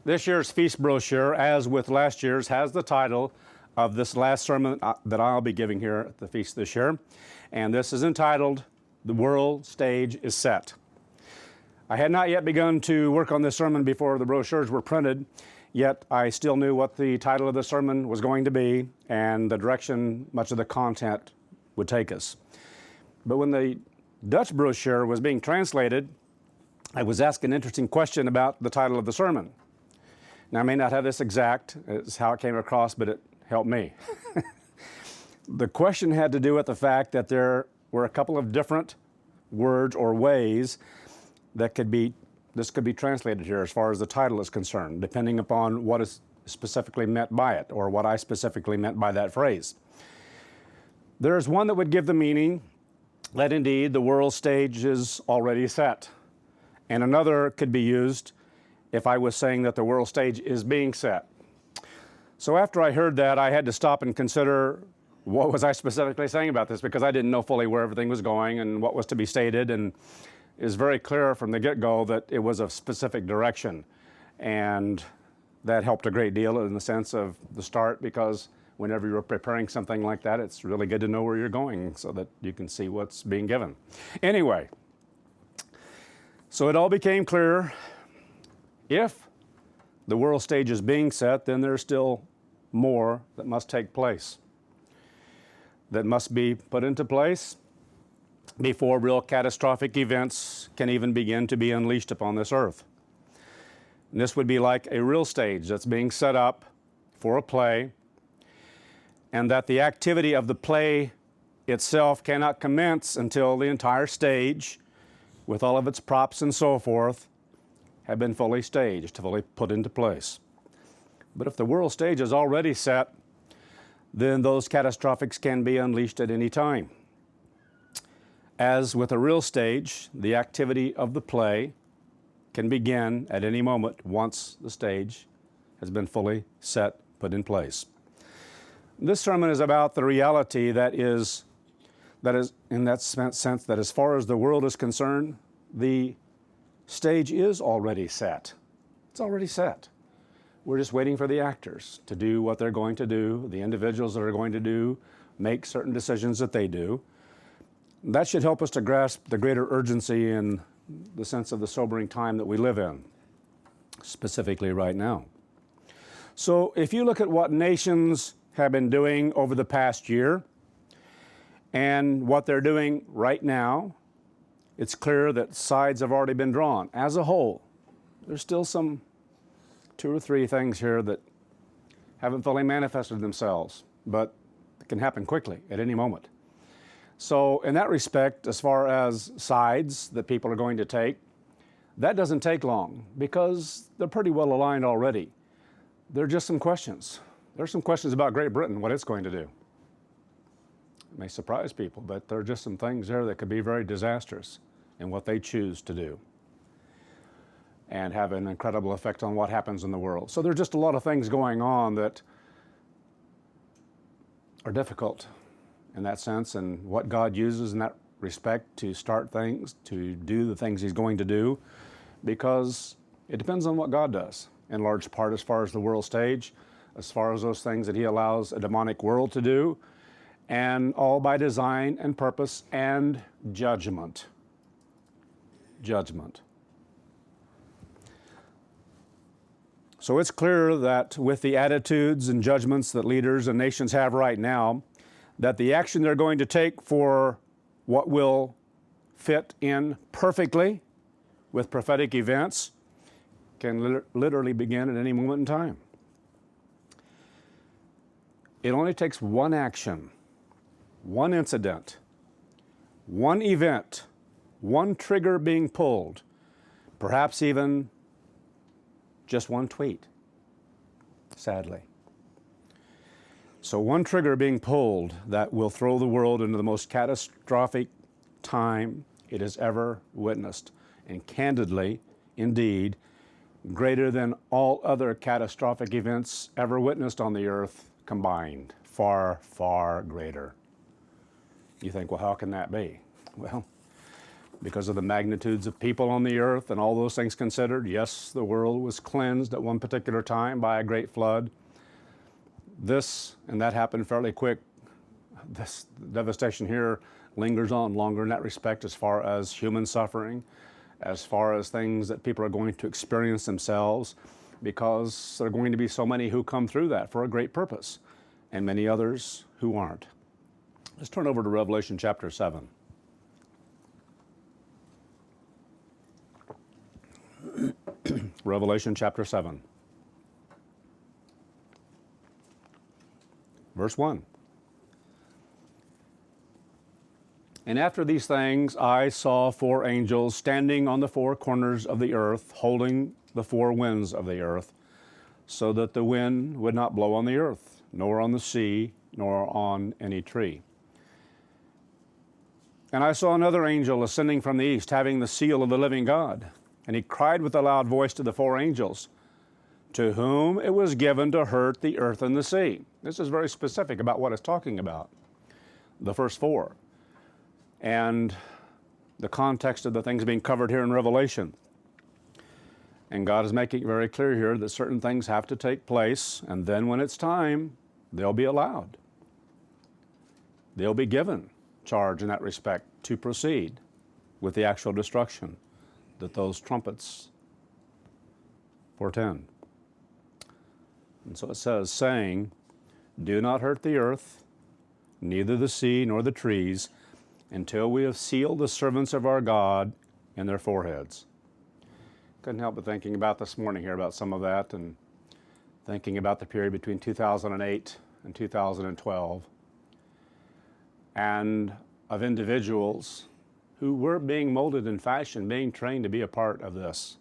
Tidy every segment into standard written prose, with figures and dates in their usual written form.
This year's feast brochure, as with last year's, has the title of this last sermon that I'll be giving here at the feast this year. And this is entitled, "The World Stage is Set." I had not yet begun to work on this sermon before the brochures were printed, yet I still knew what the title of the sermon was going to be and the direction much of the content would take us. But when the Dutch brochure was being translated, I was asked an interesting question about the title of the sermon. Now, I may not have this exact, it's how it came across, but it helped me. The question had to do with the fact that there were a couple of different words or ways that this could be translated here as far as the title is concerned, depending upon what is specifically meant by it, or what I specifically meant by that phrase. There's one that would give the meaning that indeed the world stage is already set. And another could be used if I was saying that the world stage is being set. So after I heard that, I had to stop and consider what was I specifically saying about this, because I didn't know fully where everything was going and what was to be stated, and it was very clear from the get-go that it was a specific direction. And that helped a great deal in the sense of the start, because whenever you're preparing something like that, it's really good to know where you're going so that you can see what's being given. Anyway, so it all became clear. If the world stage is being set, then there's still more that must take place, that must be put into place before real catastrophic events can even begin to be unleashed upon this earth. And this would be like a real stage that's being set up for a play, and that the activity of the play itself cannot commence until the entire stage, with all of its props and so forth, have been fully staged, fully put into place. But if the world stage is already set, then those catastrophics can be unleashed at any time. As with a real stage, the activity of the play can begin at any moment once the stage has been fully set, put in place. This sermon is about the reality that is in that sense that as far as the world is concerned, the stage is already set. It's already set. We're just waiting for the actors to do what they're going to do, the individuals that are going to make certain decisions that they do. That should help us to grasp the greater urgency and the sense of the sobering time that we live in, specifically right now. So if you look at what nations have been doing over the past year and what they're doing right now, it's clear that sides have already been drawn. As a whole, there's still some 2 or 3 things here that haven't fully manifested themselves, but it can happen quickly at any moment. So in that respect, as far as sides that people are going to take, that doesn't take long because they're pretty well aligned already. There are just some questions. There's some questions about Great Britain, what it's going to do. It may surprise people, but there are just some things there that could be very disastrous in what they choose to do and have an incredible effect on what happens in the world. So there's just a lot of things going on that are difficult in that sense, and what God uses in that respect to start things, to do the things He's going to do, because it depends on what God does, in large part as far as the world stage, as far as those things that He allows a demonic world to do, and all by design and purpose and judgment. Judgment. So it's clear that with the attitudes and judgments that leaders and nations have right now, that the action they're going to take for what will fit in perfectly with prophetic events can literally begin at any moment in time. It only takes one action, one incident, one event, one trigger being pulled, perhaps even just one tweet, sadly. So one trigger being pulled that will throw the world into the most catastrophic time it has ever witnessed, and candidly, indeed, greater than all other catastrophic events ever witnessed on the earth combined. Far, far greater. You think, well, how can that be? Well, because of the magnitudes of people on the earth and all those things considered. Yes, the world was cleansed at one particular time by a great flood. This and that happened fairly quick. This devastation here lingers on longer in that respect, as far as human suffering, as far as things that people are going to experience themselves, because there are going to be so many who come through that for a great purpose, and many others who aren't. Let's turn over to Revelation chapter 7. Revelation chapter 7. Verse 1. And after these things I saw 4 angels standing on the 4 corners of the earth, holding the 4 winds of the earth, so that the wind would not blow on the earth, nor on the sea, nor on any tree. And I saw another angel ascending from the east, having the seal of the living God. And he cried with a loud voice to the 4 angels, to whom it was given to hurt the earth and the sea. This is very specific about what it's talking about, the first 4. And the context of the things being covered here in Revelation. And God is making it very clear here that certain things have to take place, and then when it's time, they'll be allowed. They'll be given charge in that respect to proceed with the actual destruction that those trumpets portend. And so it says, saying, do not hurt the earth, neither the sea nor the trees, until we have sealed the servants of our God in their foreheads. Couldn't help but thinking about this morning here about some of that, and thinking about the period between 2008 and 2012, and of individuals who were being molded and fashioned, being trained to be a part of this,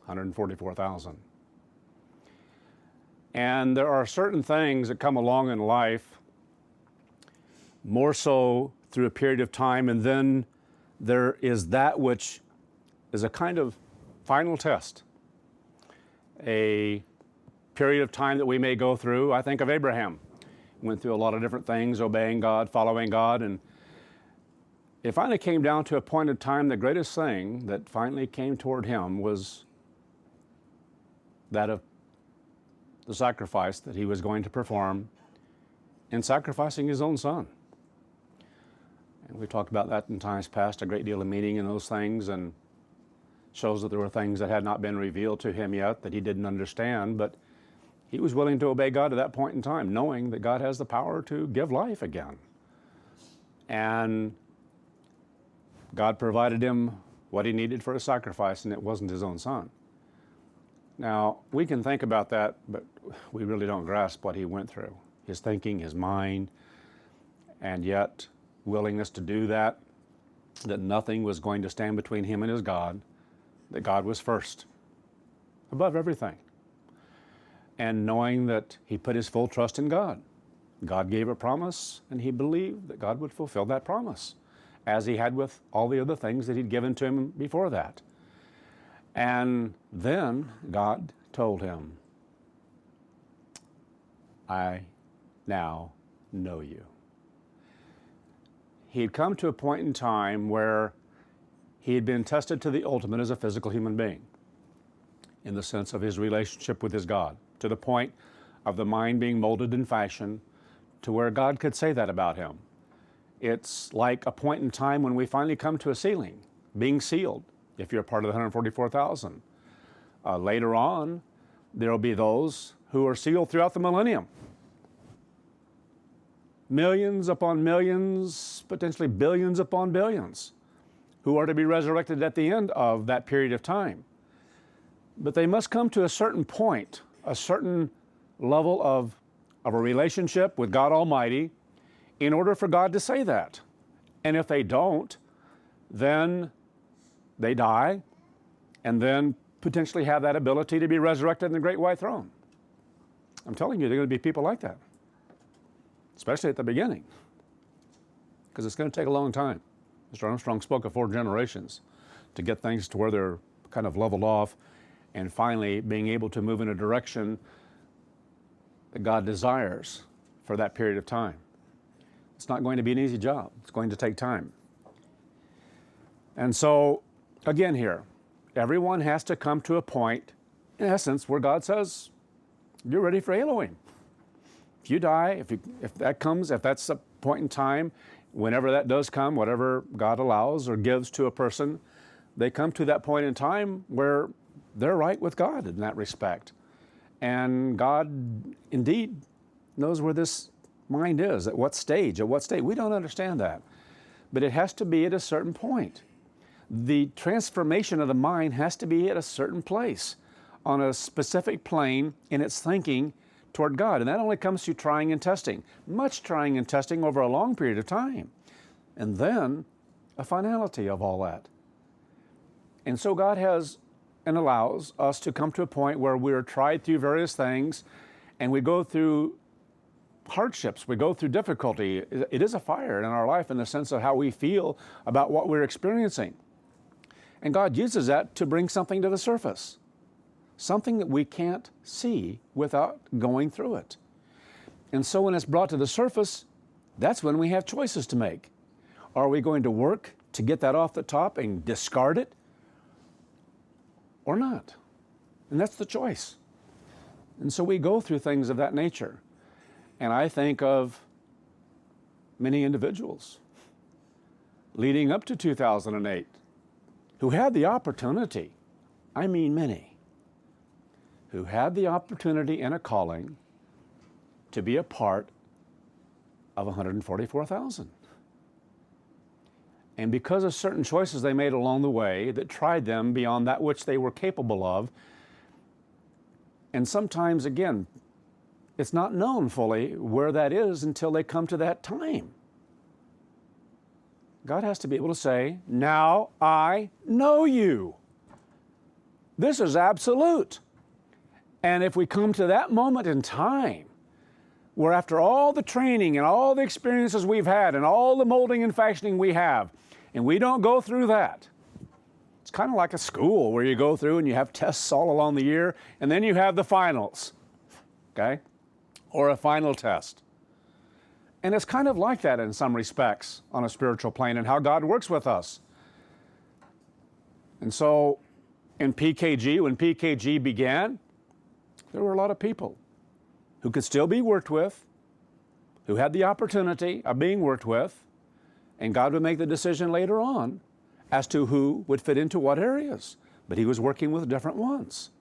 144,000. And there are certain things that come along in life, more so through a period of time, and then there is that which is a kind of final test, a period of time that we may go through. I think of Abraham. Went through a lot of different things, obeying God, following God, and it finally came down to a point in time, the greatest thing that finally came toward him was that of the sacrifice that he was going to perform in sacrificing his own son. And we talked about that in times past, a great deal of meaning in those things, and shows that there were things that had not been revealed to him yet that he didn't understand, but he was willing to obey God at that point in time, knowing that God has the power to give life again. And God provided him what he needed for a sacrifice, and it wasn't his own son. Now, we can think about that, but we really don't grasp what he went through. His thinking, his mind, and yet willingness to do that, that nothing was going to stand between him and his God, that God was first, above everything. And knowing that he put his full trust in God. God gave a promise, and he believed that God would fulfill that promise, as he had with all the other things that he'd given to him before that. And then God told him, I now know you. He had come to a point in time where he had been tested to the ultimate as a physical human being, in the sense of his relationship with his God, to the point of the mind being molded and fashioned to where God could say that about him. It's like a point in time when we finally come to a sealing, being sealed, if you're a part of the 144,000. Later on, there will be those who are sealed throughout the millennium. Millions upon millions, potentially billions upon billions, who are to be resurrected at the end of that period of time. But they must come to a certain point, a certain level of a relationship with God Almighty, in order for God to say that. And if they don't, then they die, and then potentially have that ability to be resurrected in the great white throne. I'm telling you, there are going to be people like that, especially at the beginning, because it's going to take a long time. Mr. Armstrong spoke of 4 generations to get things to where they're kind of leveled off, and finally being able to move in a direction that God desires for that period of time. It's not going to be an easy job. It's going to take time. And so, again here, everyone has to come to a point, in essence, where God says, you're ready for Elohim. If you die, if that's a point in time, whenever that does come, whatever God allows or gives to a person, they come to that point in time where they're right with God in that respect. And God indeed knows where this mind is, at what stage, at what state. We don't understand that. But it has to be at a certain point. The transformation of the mind has to be at a certain place, on a specific plane in its thinking toward God. And that only comes through trying and testing, much trying and testing over a long period of time. And then a finality of all that. And so God has and allows us to come to a point where we're tried through various things, and we go through hardships, we go through difficulty. It is a fire in our life in the sense of how we feel about what we're experiencing. And God uses that to bring something to the surface, something that we can't see without going through it. And so when it's brought to the surface, that's when we have choices to make. Are we going to work to get that off the top and discard it, or not? And that's the choice. And so we go through things of that nature. And I think of many individuals leading up to 2008 who had the opportunity, I mean many, who had the opportunity and a calling to be a part of 144,000. And because of certain choices they made along the way that tried them beyond that which they were capable of, and sometimes, again, it's not known fully where that is until they come to that time. God has to be able to say, now I know you. This is absolute. And if we come to that moment in time, where after all the training and all the experiences we've had and all the molding and fashioning we have, and we don't go through that, it's kind of like a school where you go through and you have tests all along the year, and then you have the finals, okay? Or a final test. And it's kind of like that in some respects on a spiritual plane and how God works with us. And so in PKG, when PKG began, there were a lot of people who could still be worked with, who had the opportunity of being worked with, and God would make the decision later on as to who would fit into what areas. But He was working with different ones.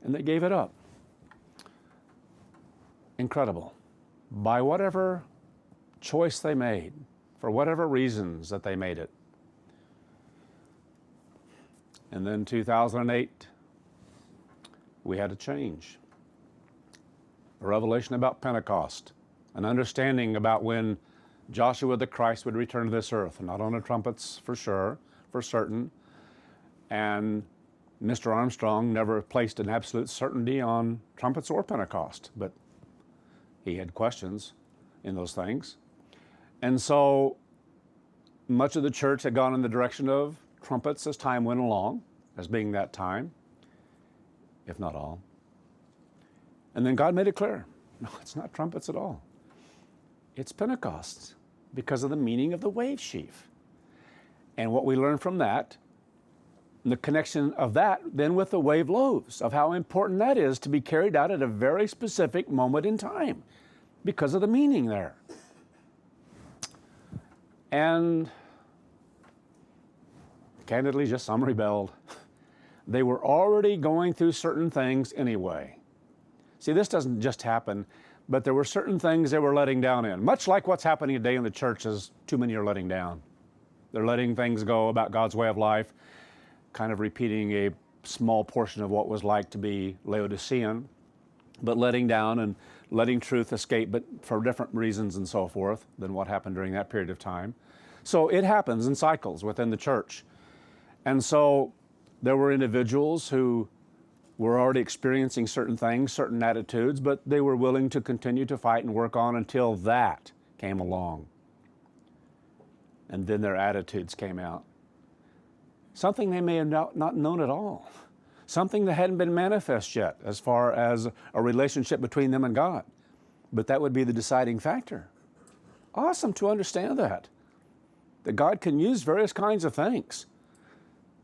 And they gave it up. Incredible. By whatever choice they made, for whatever reasons that they made it. And then 2008, we had a change. A revelation about Pentecost, an understanding about when Joshua the Christ would return to this earth, not on the trumpets for sure, for certain. And Mr. Armstrong never placed an absolute certainty on trumpets or Pentecost, but he had questions in those things. And so much of the church had gone in the direction of trumpets as time went along, as being that time, if not all. And then God made it clear, no, it's not trumpets at all. It's Pentecost, because of the meaning of the wave sheaf. And what we learn from that, the connection of that then with the wave loaves, of how important that is to be carried out at a very specific moment in time, because of the meaning there. And candidly, just some rebelled. They were already going through certain things anyway. See, this doesn't just happen, but there were certain things they were letting down in. Much like what's happening today in the church is too many are letting down. They're letting things go about God's way of life, kind of repeating a small portion of what was like to be Laodicean, but letting down and letting truth escape, but for different reasons and so forth than what happened during that period of time. So it happens in cycles within the church. And so there were individuals who were already experiencing certain things, certain attitudes, but they were willing to continue to fight and work on until that came along. And then their attitudes came out. Something they may have not known at all. Something that hadn't been manifest yet as far as a relationship between them and God. But that would be the deciding factor. Awesome to understand that. that God can use various kinds of things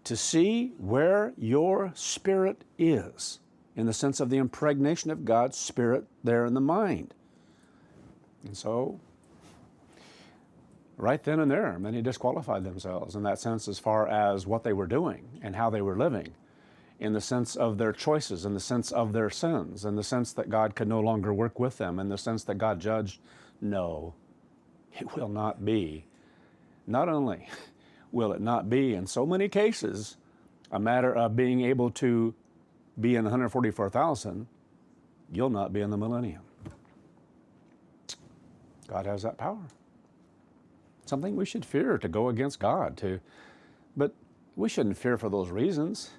to see where your spirit is, in the sense of the impregnation of God's Spirit there in the mind. And so, right then and there, many disqualified themselves in that sense as far as what they were doing and how they were living, in the sense of their choices, in the sense of their sins, in the sense that God could no longer work with them, in the sense that God judged. No, it will not be. Not only will it not be, in so many cases, a matter of being able to be in 144,000, you'll not be in the millennium. God has that power. Something we should fear to go against God to, but we shouldn't fear for those reasons.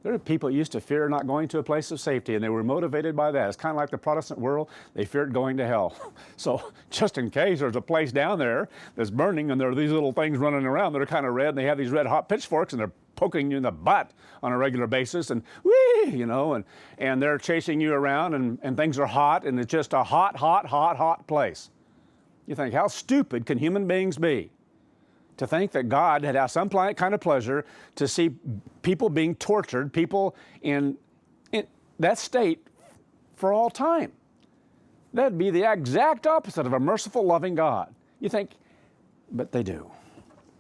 There are people used to fear not going to a place of safety, and they were motivated by that. It's kind of like the Protestant world. They feared going to hell. So just in case there's a place down there that's burning and there are these little things running around that are kind of red, and they have these red hot pitchforks, and they're poking you in the butt on a regular basis, and whee, you know, and they're chasing you around, and things are hot, and it's just a hot place. You think, how stupid can human beings be to think that God had had some kind of pleasure to see people being tortured, people in that state for all time? That'd be the exact opposite of a merciful, loving God. You think, but they do,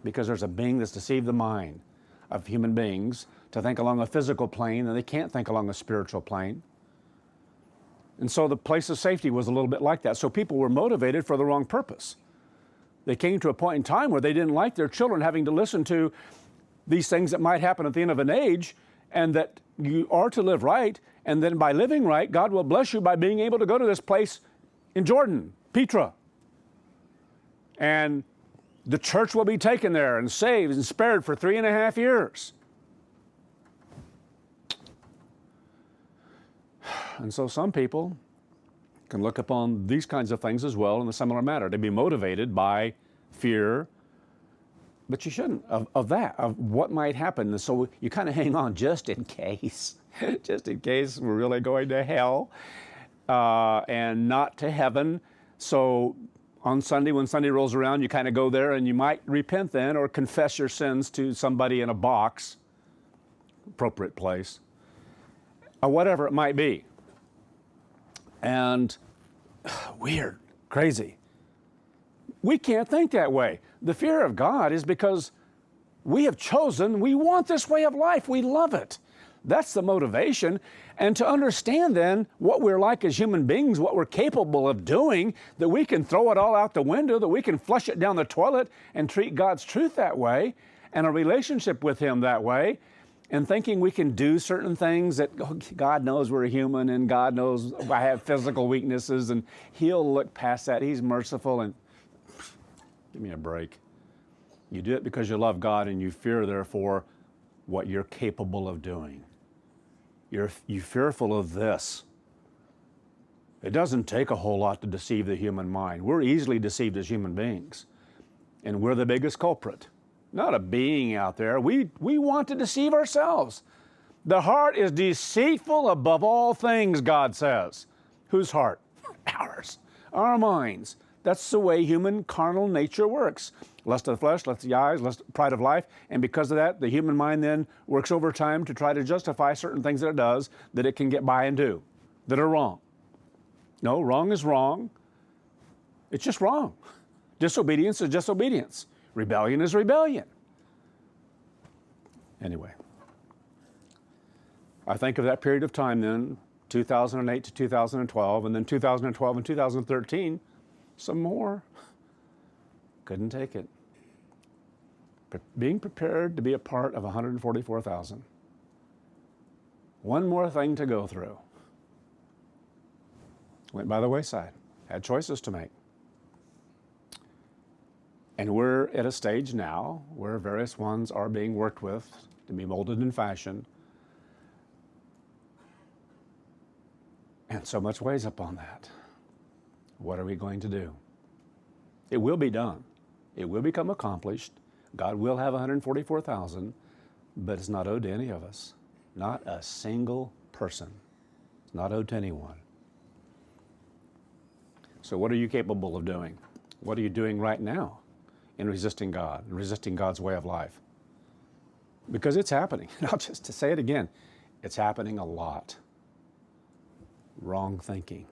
because there's a being that's deceived the mind of human beings to think along a physical plane, and they can't think along a spiritual plane. And so the place of safety was a little bit like that. So people were motivated for the wrong purpose. They came to a point in time where they didn't like their children having to listen to these things that might happen at the end of an age, and that you are to live right, and then by living right, God will bless you by being able to go to this place in Jordan, Petra. And the church will be taken there and saved and spared for 3.5 years. And so some people can look upon these kinds of things as well in a similar manner, to be motivated by fear, but you shouldn't, of what might happen. And so you kind of hang on just in case, just in case we're really going to hell and not to heaven. So on Sunday, when Sunday rolls around, you kind of go there and you might repent then or confess your sins to somebody in a box, appropriate place, or whatever it might be. And weird, crazy. We can't think that way. The fear of God is because we have chosen, we want this way of life, we love it. That's the motivation. And to understand then what we're like as human beings, what we're capable of doing, that we can throw it all out the window, that we can flush it down the toilet and treat God's truth that way, and a relationship with Him that way, and thinking we can do certain things that God knows we're human, and God knows I have physical weaknesses, and He'll look past that. He's merciful, and give me a break. You do it because you love God and you fear, therefore, what you're capable of doing. You're fearful of this. It doesn't take a whole lot to deceive the human mind. We're easily deceived as human beings, and we're the biggest culprit. Not a being out there. We want to deceive ourselves. The heart is deceitful above all things, God says. Whose heart? Ours. Our minds. That's the way human carnal nature works. Lust of the flesh, lust of the eyes, lust, pride of life. And because of that, the human mind then works overtime to try to justify certain things that it does that it can get by and do that are wrong. No, wrong is wrong. It's just wrong. Disobedience is disobedience. Rebellion is rebellion. Anyway, I think of that period of time then, 2008 to 2012, and then 2012 and 2013, some more. Couldn't take it. Being prepared to be a part of 144,000. One more thing to go through. Went by the wayside. Had choices to make. And we're at a stage now where various ones are being worked with to be molded and fashioned. And so much weighs upon that. What are we going to do? It will be done. It will become accomplished. God will have 144,000, but it's not owed to any of us. Not a single person. It's not owed to anyone. So what are you capable of doing? What are you doing right now? in resisting God and resisting God's way of life. Because it's happening. I'll just to say it again, it's happening a lot. Wrong thinking.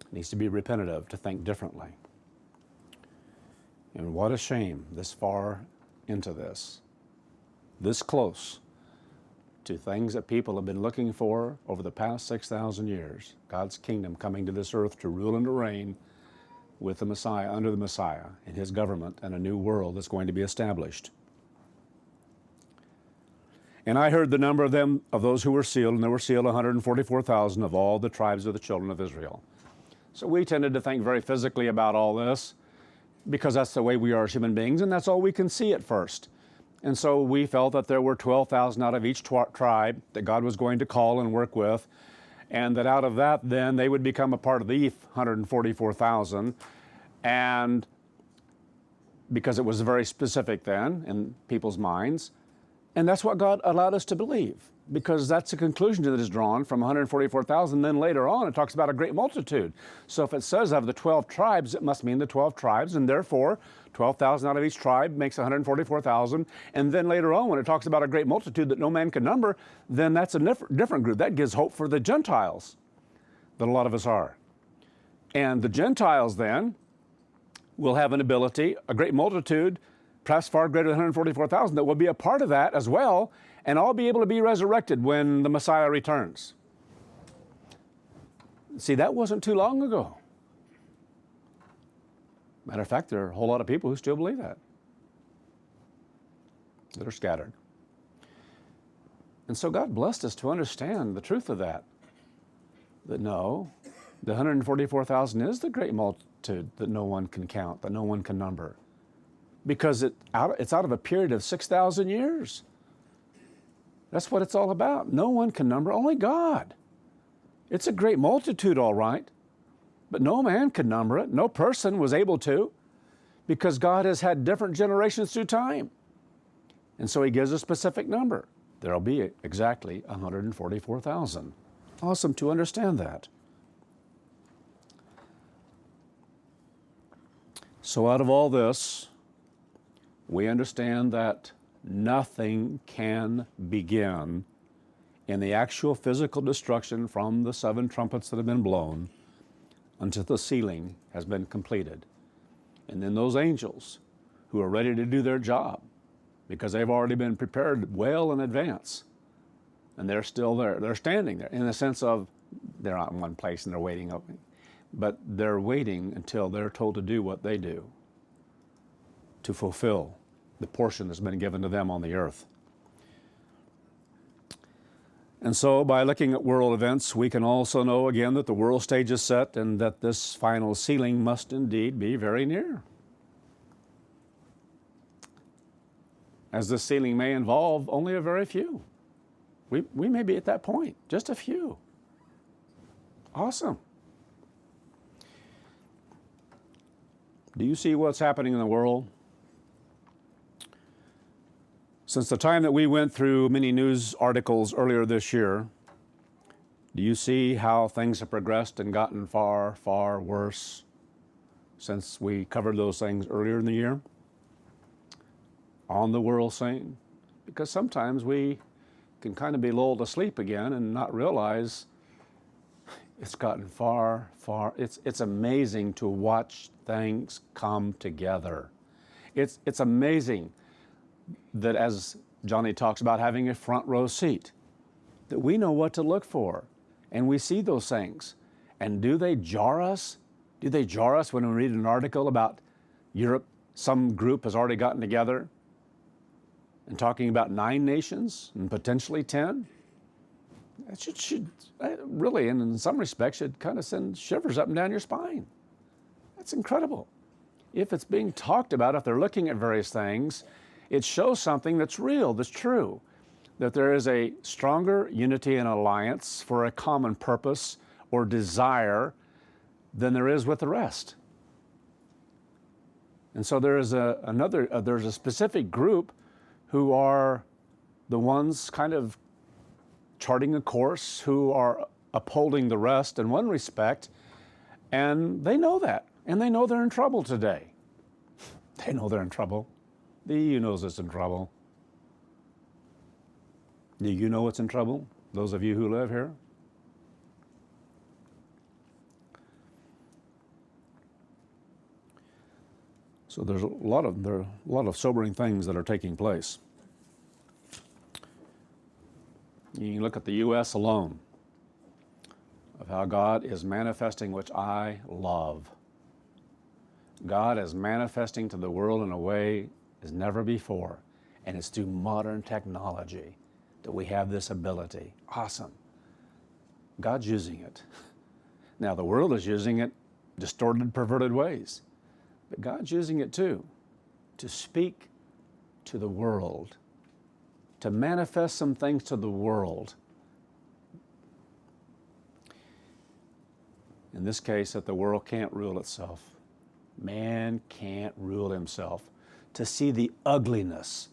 It needs to be repented of, to think differently. And what a shame this far into this close to things that people have been looking for over the past 6,000 years. God's kingdom coming to this earth to rule and to reign with the Messiah, under the Messiah, and his government, and a new world that's going to be established. And I heard the number of those who were sealed, and there were sealed 144,000 of all the tribes of the children of Israel. So we tended to think very physically about all this, because that's the way we are as human beings, and that's all we can see at first. And so we felt that there were 12,000 out of each tribe that God was going to call and work with, and that out of that, then they would become a part of the 144,000, and because it was very specific then in people's minds. And that's what God allowed us to believe, because that's the conclusion that is drawn from 144,000. Then later on, it talks about a great multitude. So if it says of the 12 tribes, it must mean the 12 tribes, and therefore 12,000 out of each tribe makes 144,000. And then later on, when it talks about a great multitude that no man can number, then that's a different group. That gives hope for the Gentiles, that a lot of us are. And the Gentiles then will have an ability, a great multitude, perhaps far greater than 144,000, that will be a part of that as well, and all be able to be resurrected when the Messiah returns. See, that wasn't too long ago. Matter of fact, there are a whole lot of people who still believe that are scattered. And so God blessed us to understand the truth of that. That no, the 144,000 is the great multitude that no one can count, that no one can number. Because it's out of a period of 6,000 years. That's what it's all about. No one can number, only God. It's a great multitude, all right, but no man could number it. No person was able to, because God has had different generations through time. And so he gives a specific number. There'll be exactly 144,000. Awesome to understand that. So out of all this, we understand that nothing can begin in the actual physical destruction from the 7 trumpets that have been blown until the sealing has been completed. And then those angels who are ready to do their job, because they've already been prepared well in advance, and they're still there. They're standing there in the sense of they're not in one place and they're waiting, but they're waiting until they're told to do what they do, to fulfill the portion that's been given to them on the earth. And so by looking at world events, we can also know again that the world stage is set and that this final sealing must indeed be very near. As this sealing may involve only a very few. We may be at that point, just a few. Awesome. Do you see what's happening in the world? Since the time that we went through many news articles earlier this year, do you see how things have progressed and gotten far, far worse since we covered those things earlier in the year on the world scene? Because sometimes we can kind of be lulled to sleep again and not realize it's gotten far, far. It's amazing to watch things come together. It's amazing that, as Johnny talks about, having a front row seat, that we know what to look for, and we see those things. And do they jar us? Do they jar us when we read an article about Europe, some group has already gotten together and talking about 9 nations and potentially 10? That should really, and in some respects, should kind of send shivers up and down your spine. That's incredible. If it's being talked about, if they're looking at various things, it shows something that's real, that's true, that there is a stronger unity and alliance for a common purpose or desire than there is with the rest. And so there is there's a specific group who are the ones kind of charting a course, who are upholding the rest in one respect, and they know that, and they know they're in trouble today. They know they're in trouble. The EU knows it's in trouble. Do you know it's in trouble? Those of you who live here? So there are a lot of sobering things that are taking place. You can look at the U.S. alone, of how God is manifesting, which I love. God is manifesting to the world in a way as never before, and it's through modern technology that we have this ability. Awesome. God's using it. Now the world is using it distorted, perverted ways, but God's using it too, to speak to the world, to manifest some things to the world. In this case, that the world can't rule itself. Man can't rule himself. To see the ugliness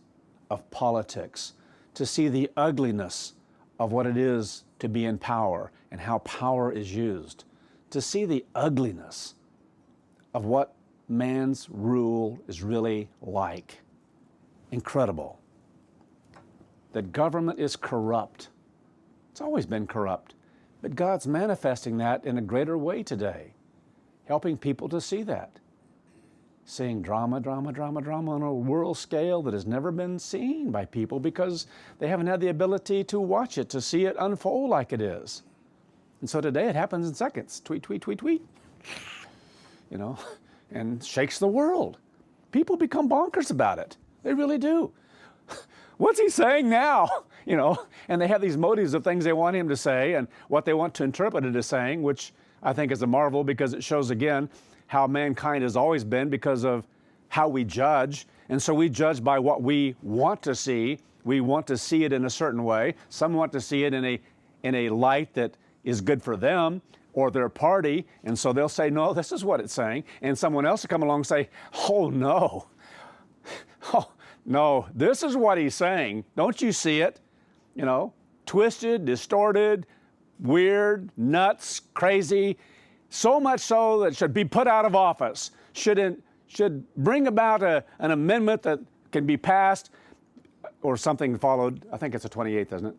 of politics, to see the ugliness of what it is to be in power and how power is used, to see the ugliness of what man's rule is really like. Incredible. That government is corrupt. It's always been corrupt. But God's manifesting that in a greater way today, helping people to see that. Seeing drama, drama, drama, drama on a world scale that has never been seen by people because they haven't had the ability to watch it, to see it unfold like it is. And so today it happens in seconds. Tweet, tweet, tweet, tweet. You know, and shakes the world. People become bonkers about it. They really do. What's he saying now? You know, and they have these motives of things they want him to say and what they want to interpret it as saying, which I think is a marvel because it shows again how mankind has always been because of how we judge. And so we judge by what we want to see. We want to see it in a certain way. Some want to see it in a light that is good for them or their party. And so they'll say, no, this is what it's saying. And someone else will come along and say, oh, no. Oh, no, this is what he's saying. Don't you see it? You know, twisted, distorted, weird, nuts, crazy. So much so that it should be put out of office, should bring about an amendment that can be passed, or something followed. I think it's the 28th, isn't it?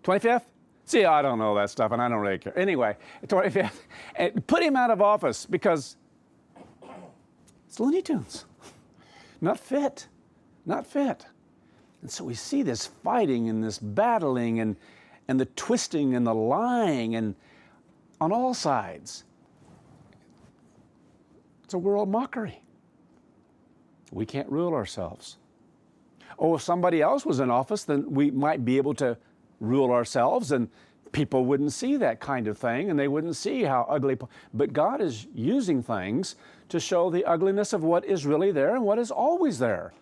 25th? See, I don't know that stuff, and I don't really care. Anyway, 25th. And put him out of office because it's Looney Tunes. Not fit. Not fit. And so we see this fighting and this battling and the twisting and the lying and on all sides. It's a world mockery. We can't rule ourselves. Oh, if somebody else was in office, then we might be able to rule ourselves and people wouldn't see that kind of thing and they wouldn't see how ugly. But God is using things to show the ugliness of what is really there and what is always there.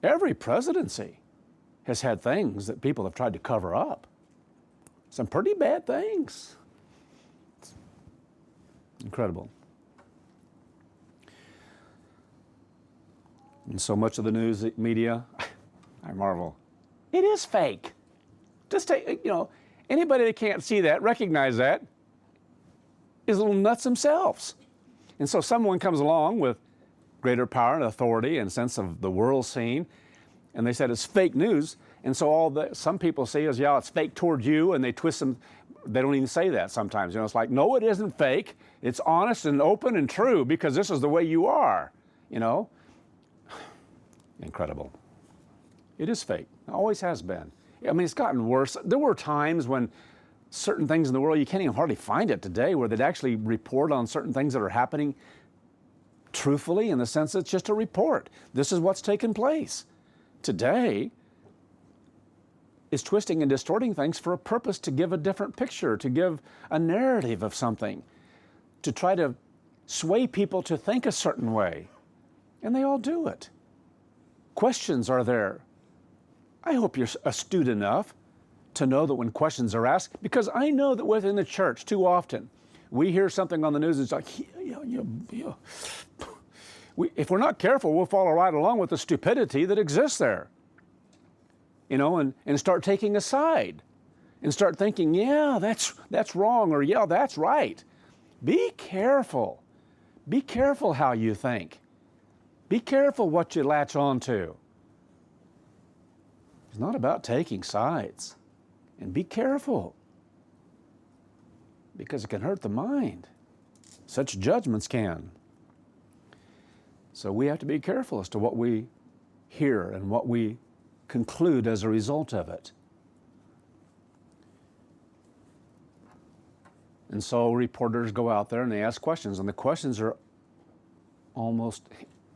Every presidency has had things that people have tried to cover up. Some pretty bad things. It's incredible. And so much of the news media, I marvel. It is fake. Just take, you know, anybody that can't see that, recognize that, is a little nuts themselves. And so someone comes along with greater power and authority and sense of the world scene, and they said it's fake news. And so all that some people say is, yeah, it's fake toward you, and they twist them. They don't even say that sometimes. You know, it's like, no, it isn't fake. It's honest and open and true because this is the way you are, you know. Incredible. It is fake. It always has been. I mean, it's gotten worse. There were times when certain things in the world, you can't even hardly find it today, where they'd actually report on certain things that are happening truthfully in the sense that it's just a report. This is what's taken place. Today is twisting and distorting things for a purpose to give a different picture, to give a narrative of something, to try to sway people to think a certain way. And they all do it. Questions are there. I hope you're astute enough to know that when questions are asked, because I know that within the church too often, we hear something on the news, it's like, if we're not careful, we'll follow right along with the stupidity that exists there. You know, and start taking a side and start thinking, yeah, that's wrong, or yeah, that's right. Be careful. Be careful how you think. Be careful what you latch on to. It's not about taking sides. And be careful, because it can hurt the mind. Such judgments can. So we have to be careful as to what we hear and what we conclude as a result of it. And so reporters go out there and they ask questions, and the questions are almost,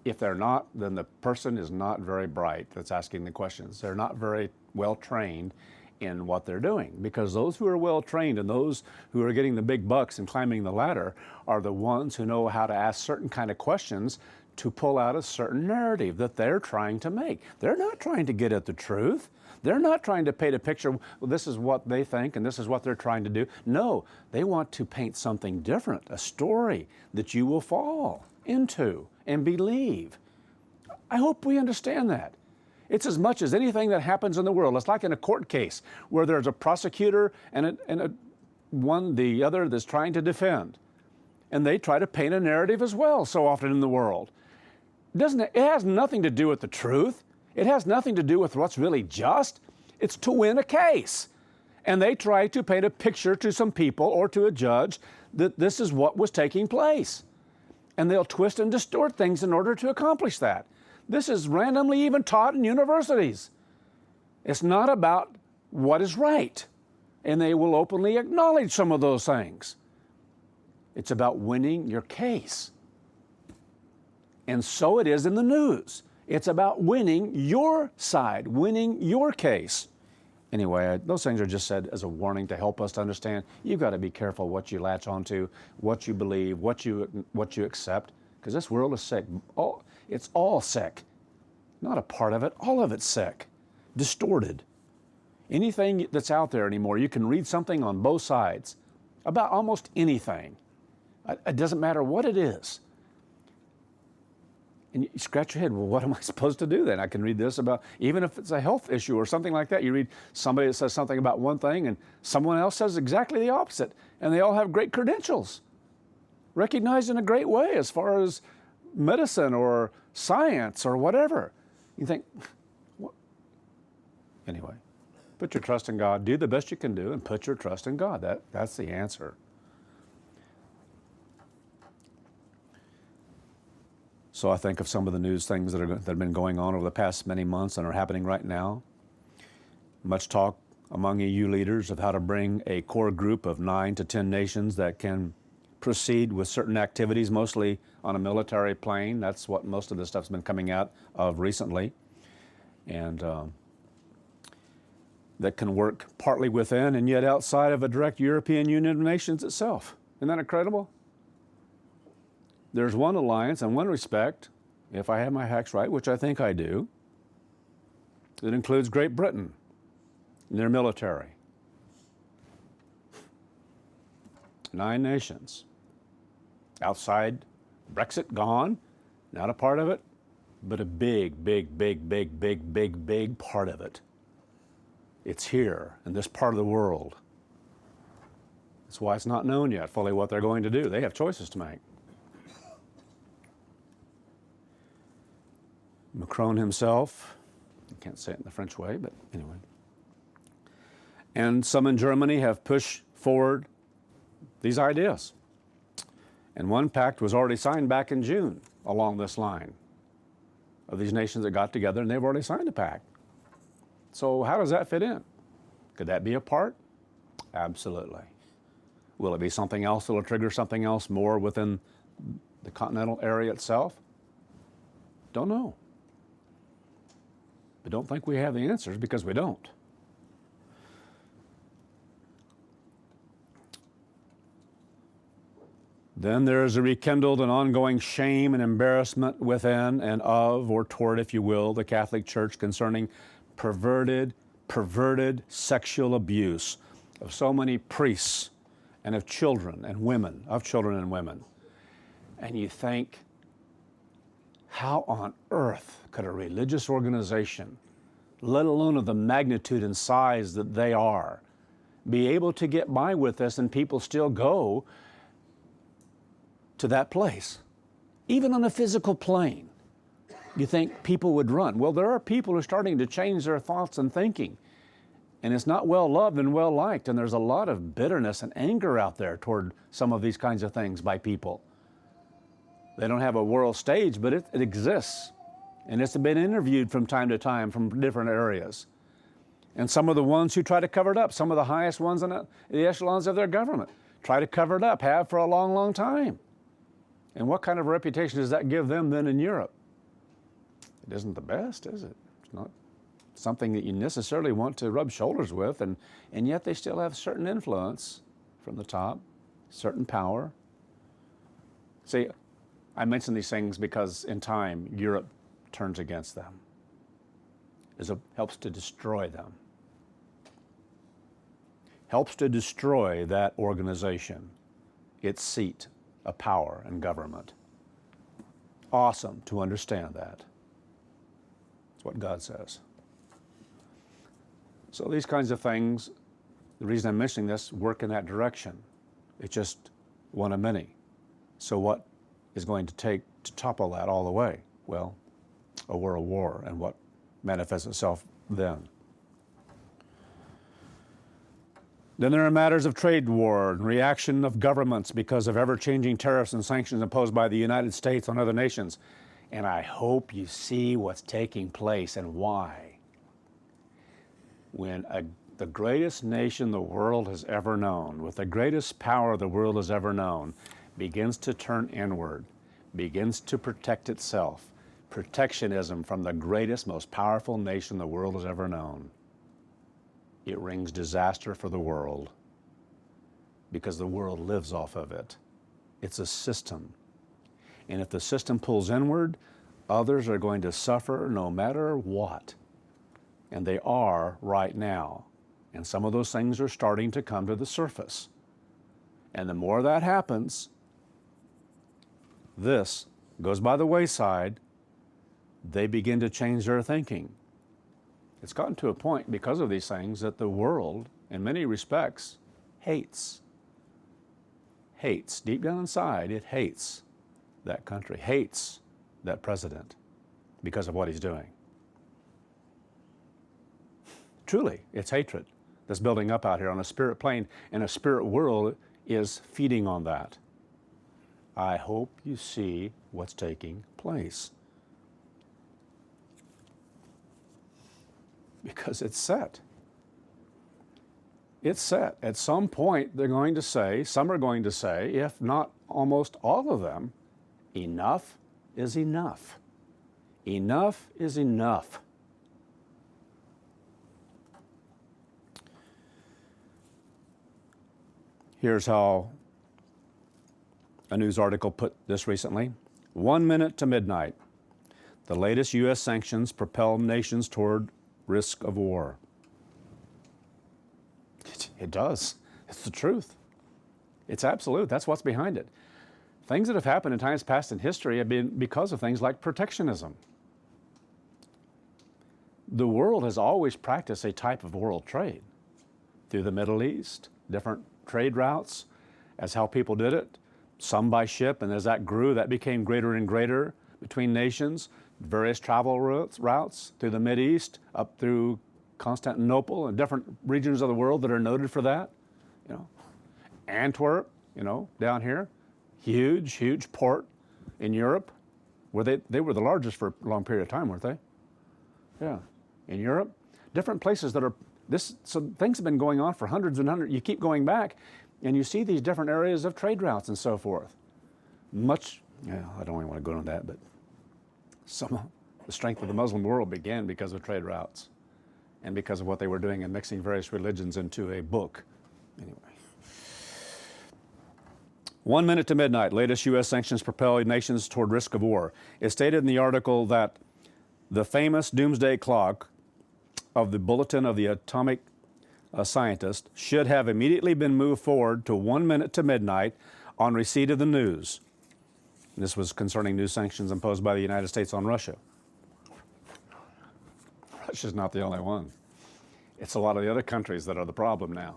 if they're not, then the person is not very bright that's asking the questions. They're not very well trained in what they're doing, because those who are well trained and those who are getting the big bucks and climbing the ladder are the ones who know how to ask certain kind of questions to pull out a certain narrative that they're trying to make. They're not trying to get at the truth. They're not trying to paint a picture, well, this is what they think and this is what they're trying to do. No, they want to paint something different, a story that you will fall into and believe. I hope we understand that. It's as much as anything that happens in the world. It's like in a court case where there's a prosecutor and the other that's trying to defend. And they try to paint a narrative as well so often in the world. It has nothing to do with the truth. It has nothing to do with what's really just. It's to win a case. And they try to paint a picture to some people or to a judge that this is what was taking place. And they'll twist and distort things in order to accomplish that. This is randomly even taught in universities. It's not about what is right. And they will openly acknowledge some of those things. It's about winning your case. And so it is in the news. It's about winning your side, winning your case. Anyway, those things are just said as a warning to help us to understand you've got to be careful what you latch onto, what you believe, what you accept, because this world is sick. It's all sick. Not a part of it, all of it's sick, distorted. Anything that's out there anymore, you can read something on both sides about almost anything. It doesn't matter what it is. And you scratch your head, well, what am I supposed to do then? I can read this about, even if it's a health issue or something like that, you read somebody that says something about one thing and someone else says exactly the opposite. And they all have great credentials, recognized in a great way as far as medicine or science or whatever. You think, what? Anyway, put your trust in God, do the best you can do, and put your trust in God. That's the answer. So I think of some of the news things that have been going on over the past many months and are happening right now. Much talk among EU leaders of how to bring a core group of 9 to 10 nations that can proceed with certain activities, mostly on a military plane. That's what most of this stuff's been coming out of recently. And that can work partly within and yet outside of a direct European Union of Nations itself. Isn't that incredible? There's one alliance in one respect, if I have my facts right, which I think I do, that includes Great Britain and their military. 9 nations. Outside, Brexit gone, not a part of it, but a big part of it. It's here in this part of the world. That's why it's not known yet fully what they're going to do. They have choices to make. Macron himself, I can't say it in the French way, but anyway. And some in Germany have pushed forward these ideas. And one pact was already signed back in June along this line of these nations that got together, and they've already signed a pact. So how does that fit in? Could that be a part? Absolutely. Will it be something else that will trigger something else more within the continental area itself? Don't know. But don't think we have the answers, because we don't. Then there is a rekindled and ongoing shame and embarrassment within and of, or toward, if you will, the Catholic Church concerning perverted sexual abuse of so many priests and of children and women, And you think, how on earth could a religious organization, let alone of the magnitude and size that they are, be able to get by with this and people still go to that place? Even on a physical plane, you think people would run. Well, there are people who are starting to change their thoughts and thinking. And it's not well loved and well liked. And there's a lot of bitterness and anger out there toward some of these kinds of things by people. They don't have a world stage, but it exists. And it's been interviewed from time to time from different areas. And some of the ones who try to cover it up, some of the highest ones in the echelons of their government, try to cover it up, have for a long, long time. And what kind of reputation does that give them then in Europe? It isn't the best, is it? It's not something that you necessarily want to rub shoulders with, and yet they still have certain influence from the top, certain power. See, I mention these things because in time, Europe turns against them. It helps to destroy them. Helps to destroy that organization, its seat of power and government. Awesome to understand that. That's what God says. So these kinds of things, the reason I'm mentioning this, work in that direction. It's just one of many. So what is going to take to topple that all the way? Well, a world war, and what manifests itself then. Then there are matters of trade war and reaction of governments because of ever-changing tariffs and sanctions imposed by the United States on other nations. And I hope you see what's taking place and why. When the greatest nation the world has ever known, with the greatest power the world has ever known, begins to turn inward, begins to protect itself, protectionism from the greatest, most powerful nation the world has ever known, it rings disaster for the world, because the world lives off of it. It's a system. And if the system pulls inward, others are going to suffer no matter what. And they are right now. And some of those things are starting to come to the surface. And the more that happens, this goes by the wayside, they begin to change their thinking. It's gotten to a point because of these things that the world, in many respects, hates. Hates. Deep down inside, it hates that country, hates that president because of what he's doing. Truly, it's hatred that's building up out here on a spirit plane, and a spirit world is feeding on that. I hope you see what's taking place. Because it's set. It's set. At some point, they're going to say, some are going to say, if not almost all of them, enough is enough. Enough is enough. Here's how a news article put this recently. 1 minute to midnight. The latest US sanctions propel nations toward risk of war. It does. It's the truth. It's absolute. That's what's behind it. Things that have happened in times past in history have been because of things like protectionism. The world has always practiced a type of world trade through the Middle East, different trade routes, as how people did it, some by ship, and as that grew, that became greater and greater between nations, various travel routes through the Mideast, up through Constantinople and different regions of the world that are noted for that. You know, Antwerp, you know, down here, huge, huge port in Europe, where they were the largest for a long period of time, weren't they? Yeah, in Europe, different places that are so things have been going on for hundreds and hundreds. You keep going back, and you see these different areas of trade routes and so forth. Yeah, I don't even want to go into that, but the strength of the Muslim world began because of trade routes and because of what they were doing and mixing various religions into a book. Anyway. 1 minute to midnight, latest U.S. sanctions propel nations toward risk of war. It stated in the article that the famous doomsday clock of the Bulletin of the Atomic Scientist should have immediately been moved forward to 1 minute to midnight on receipt of the news. This was concerning new sanctions imposed by the United States on Russia. Russia's not the only one. It's a lot of the other countries that are the problem now.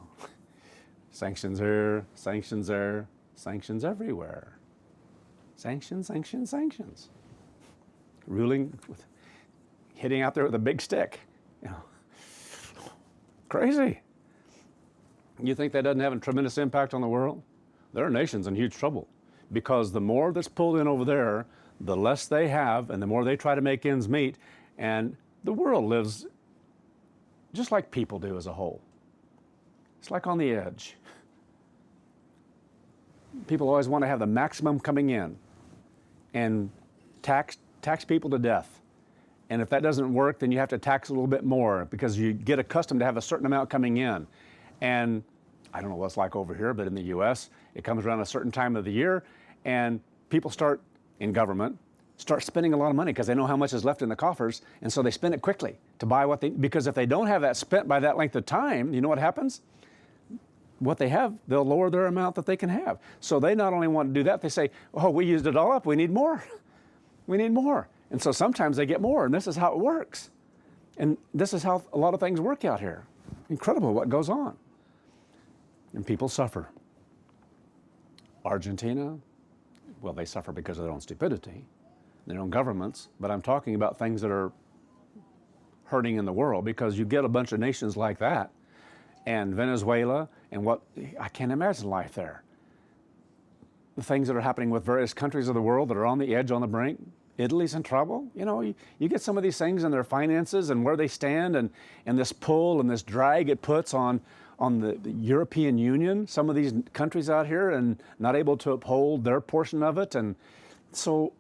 Sanctions here, sanctions there, sanctions everywhere. Sanctions, sanctions, sanctions. Ruling, hitting out there with a big stick. You know, crazy. You think that doesn't have a tremendous impact on the world? There are nations in huge trouble because the more that's pulled in over there, the less they have, and the more they try to make ends meet, and the world lives just like people do as a whole. It's like on the edge. People always want to have the maximum coming in and tax people to death. And if that doesn't work, then you have to tax a little bit more because you get accustomed to have a certain amount coming in. And I don't know what it's like over here, but in the US, it comes around a certain time of the year and people in government, start spending a lot of money because they know how much is left in the coffers, and so they spend it quickly to buy because if they don't have that spent by that length of time, you know what happens? What they have, they'll lower their amount that they can have. So they not only want to do that, they say, oh, we used it all up, we need more. We need more. And so sometimes they get more, and this is how it works. And this is how a lot of things work out here. Incredible what goes on. And people suffer. Argentina, well, they suffer because of their own stupidity, their own governments, but I'm talking about things that are hurting in the world because you get a bunch of nations like that, and Venezuela, and I can't imagine life there. The things that are happening with various countries of the world that are on the edge, on the brink. Italy's in trouble. You know, you get some of these things in their finances and where they stand, and this pull and this drag it puts on the European Union, some of these countries out here, and not able to uphold their portion of it. And so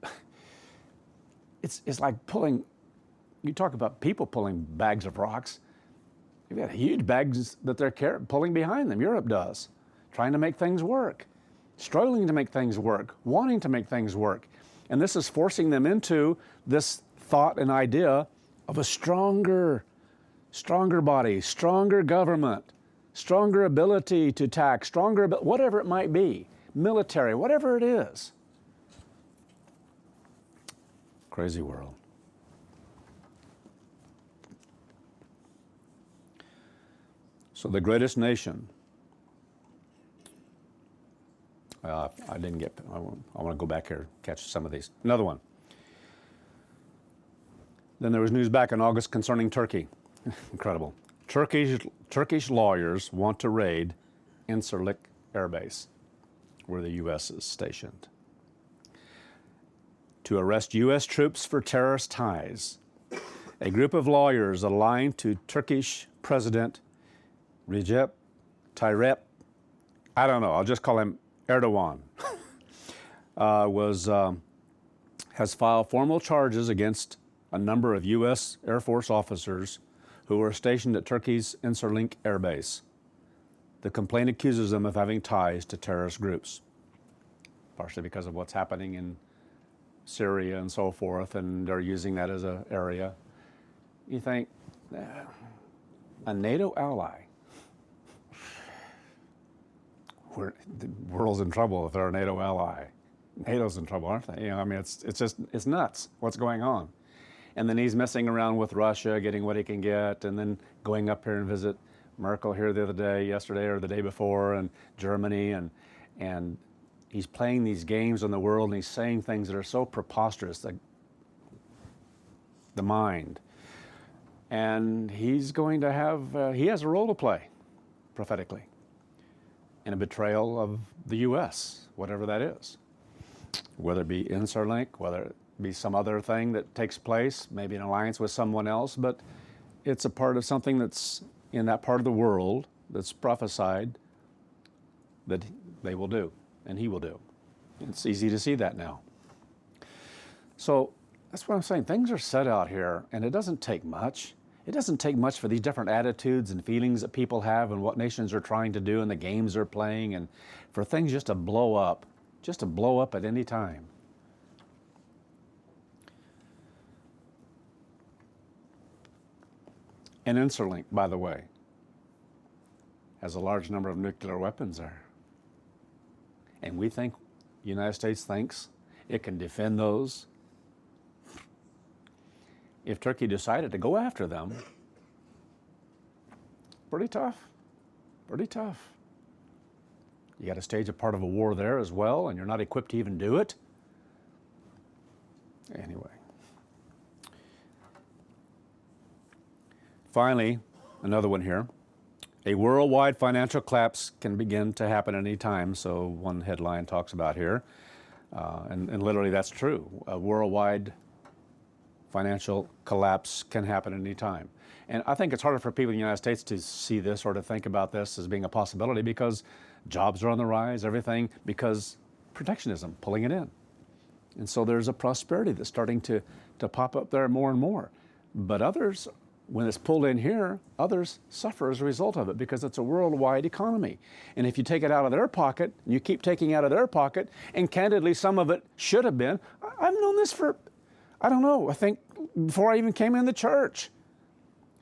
it's like you talk about people pulling bags of rocks. You've got huge bags that they're pulling behind them. Europe does, trying to make things work, struggling to make things work, wanting to make things work. And this is forcing them into this thought and idea of a stronger body, stronger government, stronger ability to tax, whatever it might be, military, whatever it is. Crazy world. So the greatest nation, I want to go back here, catch some of these. Another one. Then there was news back in August concerning Turkey. Incredible. Turkish lawyers want to raid Incirlik Air Base, where the U.S. is stationed, to arrest U.S. troops for terrorist ties. A group of lawyers aligned to Turkish President Recep Tayyip, I don't know, I'll just call him Erdogan, has filed formal charges against a number of U.S. Air Force officers who were stationed at Turkey's Incirlik Air Base. The complaint accuses them of having ties to terrorist groups, partially because of what's happening in Syria and so forth, and they're using that as an area. You think, a NATO ally, the world's in trouble if they're a NATO ally. NATO's in trouble, aren't they? You know, I mean, it's nuts what's going on. And then he's messing around with Russia, getting what he can get, and then going up here and visit Merkel here yesterday or the day before, and Germany, and he's playing these games in the world, and he's saying things that are so preposterous, like the mind. And he's going to have, he has a role to play, prophetically, in a betrayal of the U.S., whatever that is. Whether it be Incirlik, whether it be some other thing that takes place, maybe an alliance with someone else, but it's a part of something that's in that part of the world that's prophesied that they will do, and he will do. It's easy to see that now. So that's what I'm saying. Things are set out here, and it doesn't take much. It doesn't take much for these different attitudes and feelings that people have and what nations are trying to do and the games they're playing, and for things just to blow up at any time. And Incirlik, by the way, has a large number of nuclear weapons there. And we think, the United States thinks it can defend those. If Turkey decided to go after them, pretty tough, pretty tough. You got to stage a part of a war there as well, and you're not equipped to even do it. Anyway. Finally, another one here. A worldwide financial collapse can begin to happen any time, so one headline talks about here. And literally that's true. A worldwide financial collapse can happen at any time. And I think it's harder for people in the United States to see this or to think about this as being a possibility because jobs are on the rise, everything, because protectionism, pulling it in. And so there's a prosperity that's starting to pop up there more and more. But others, when it's pulled in here, others suffer as a result of it because it's a worldwide economy. And if you take it out of their pocket, you keep taking out of their pocket, and candidly, some of it should have been. I've known this for, I don't know, I think before I even came in the church.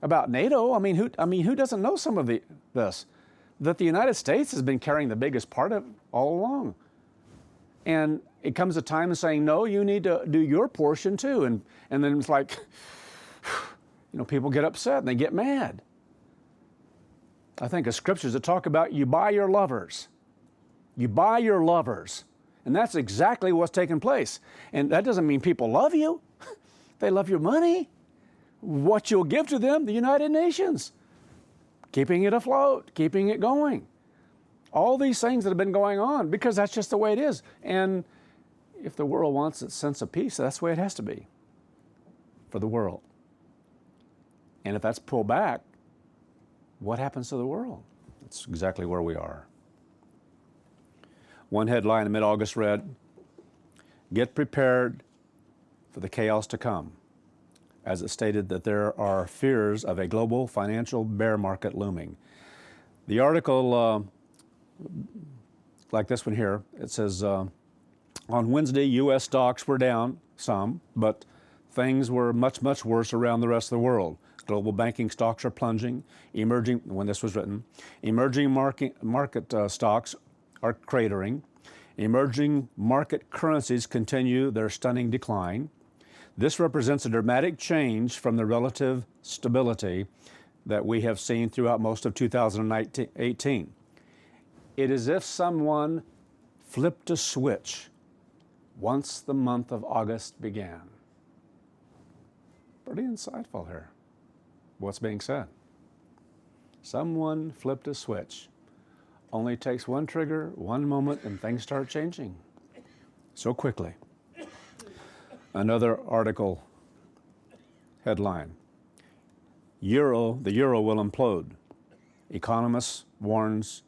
About NATO, I mean, who doesn't know some of this? That the United States has been carrying the biggest part of it all along. And it comes a time of saying, no, you need to do your portion too. And then it's like, people get upset and they get mad. I think of scriptures that talk about you buy your lovers. You buy your lovers. And that's exactly what's taking place. And that doesn't mean people love you. They love your money. What you'll give to them, the United Nations. Keeping it afloat, keeping it going. All these things that have been going on because that's just the way it is. And if the world wants its sense of peace, that's the way it has to be for the world. And if that's pulled back, what happens to the world? That's exactly where we are. One headline in mid-August read, "Get prepared for the chaos to come," as it stated that there are fears of a global financial bear market looming. The article, like this one here, it says, on Wednesday, U.S. stocks were down some, but things were much, much worse around the rest of the world. Global banking stocks are plunging. When this was written, emerging market stocks are cratering. Emerging market currencies continue their stunning decline. This represents a dramatic change from the relative stability that we have seen throughout most of 2018. It is as if someone flipped a switch once the month of August began. Pretty insightful here, what's being said. Someone flipped a switch. Only takes one trigger, one moment, and things start changing so quickly. Another article headline, the euro will implode. Economist warns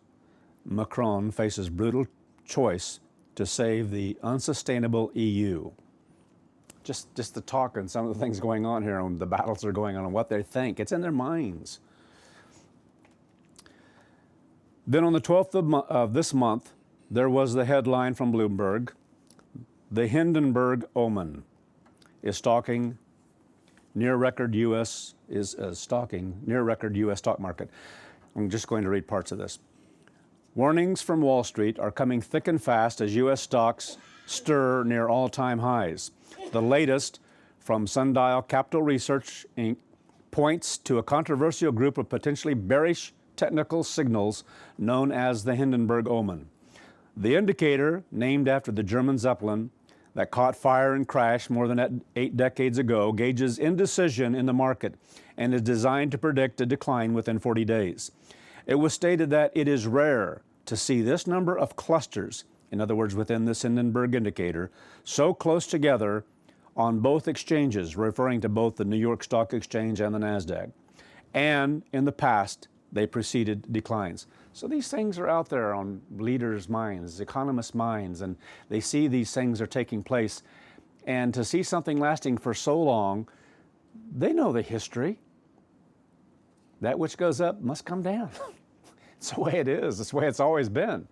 Macron faces brutal choice to save the unsustainable EU. Just the talk and some of the things going on here and the battles that are going on and what they think. It's in their minds. Then on the 12th of this month, there was the headline from Bloomberg, "The Hindenburg Omen is stalking near record U.S. stock market." I'm just going to read parts of this. Warnings from Wall Street are coming thick and fast as U.S. stocks stir near all-time highs. The latest from Sundial Capital Research, Inc. points to a controversial group of potentially bearish technical signals known as the Hindenburg Omen. The indicator, named after the German Zeppelin that caught fire and crashed more than 8 decades ago, gauges indecision in the market and is designed to predict a decline within 40 days. It was stated that it is rare to see this number of clusters, in other words, within this Hindenburg indicator, so close together on both exchanges, referring to both the New York Stock Exchange and the NASDAQ. And in the past, they preceded declines. So these things are out there on leaders' minds, economists' minds, and they see these things are taking place. And to see something lasting for so long, they know the history. That which goes up must come down. It's the way it is. It's the way it's always been.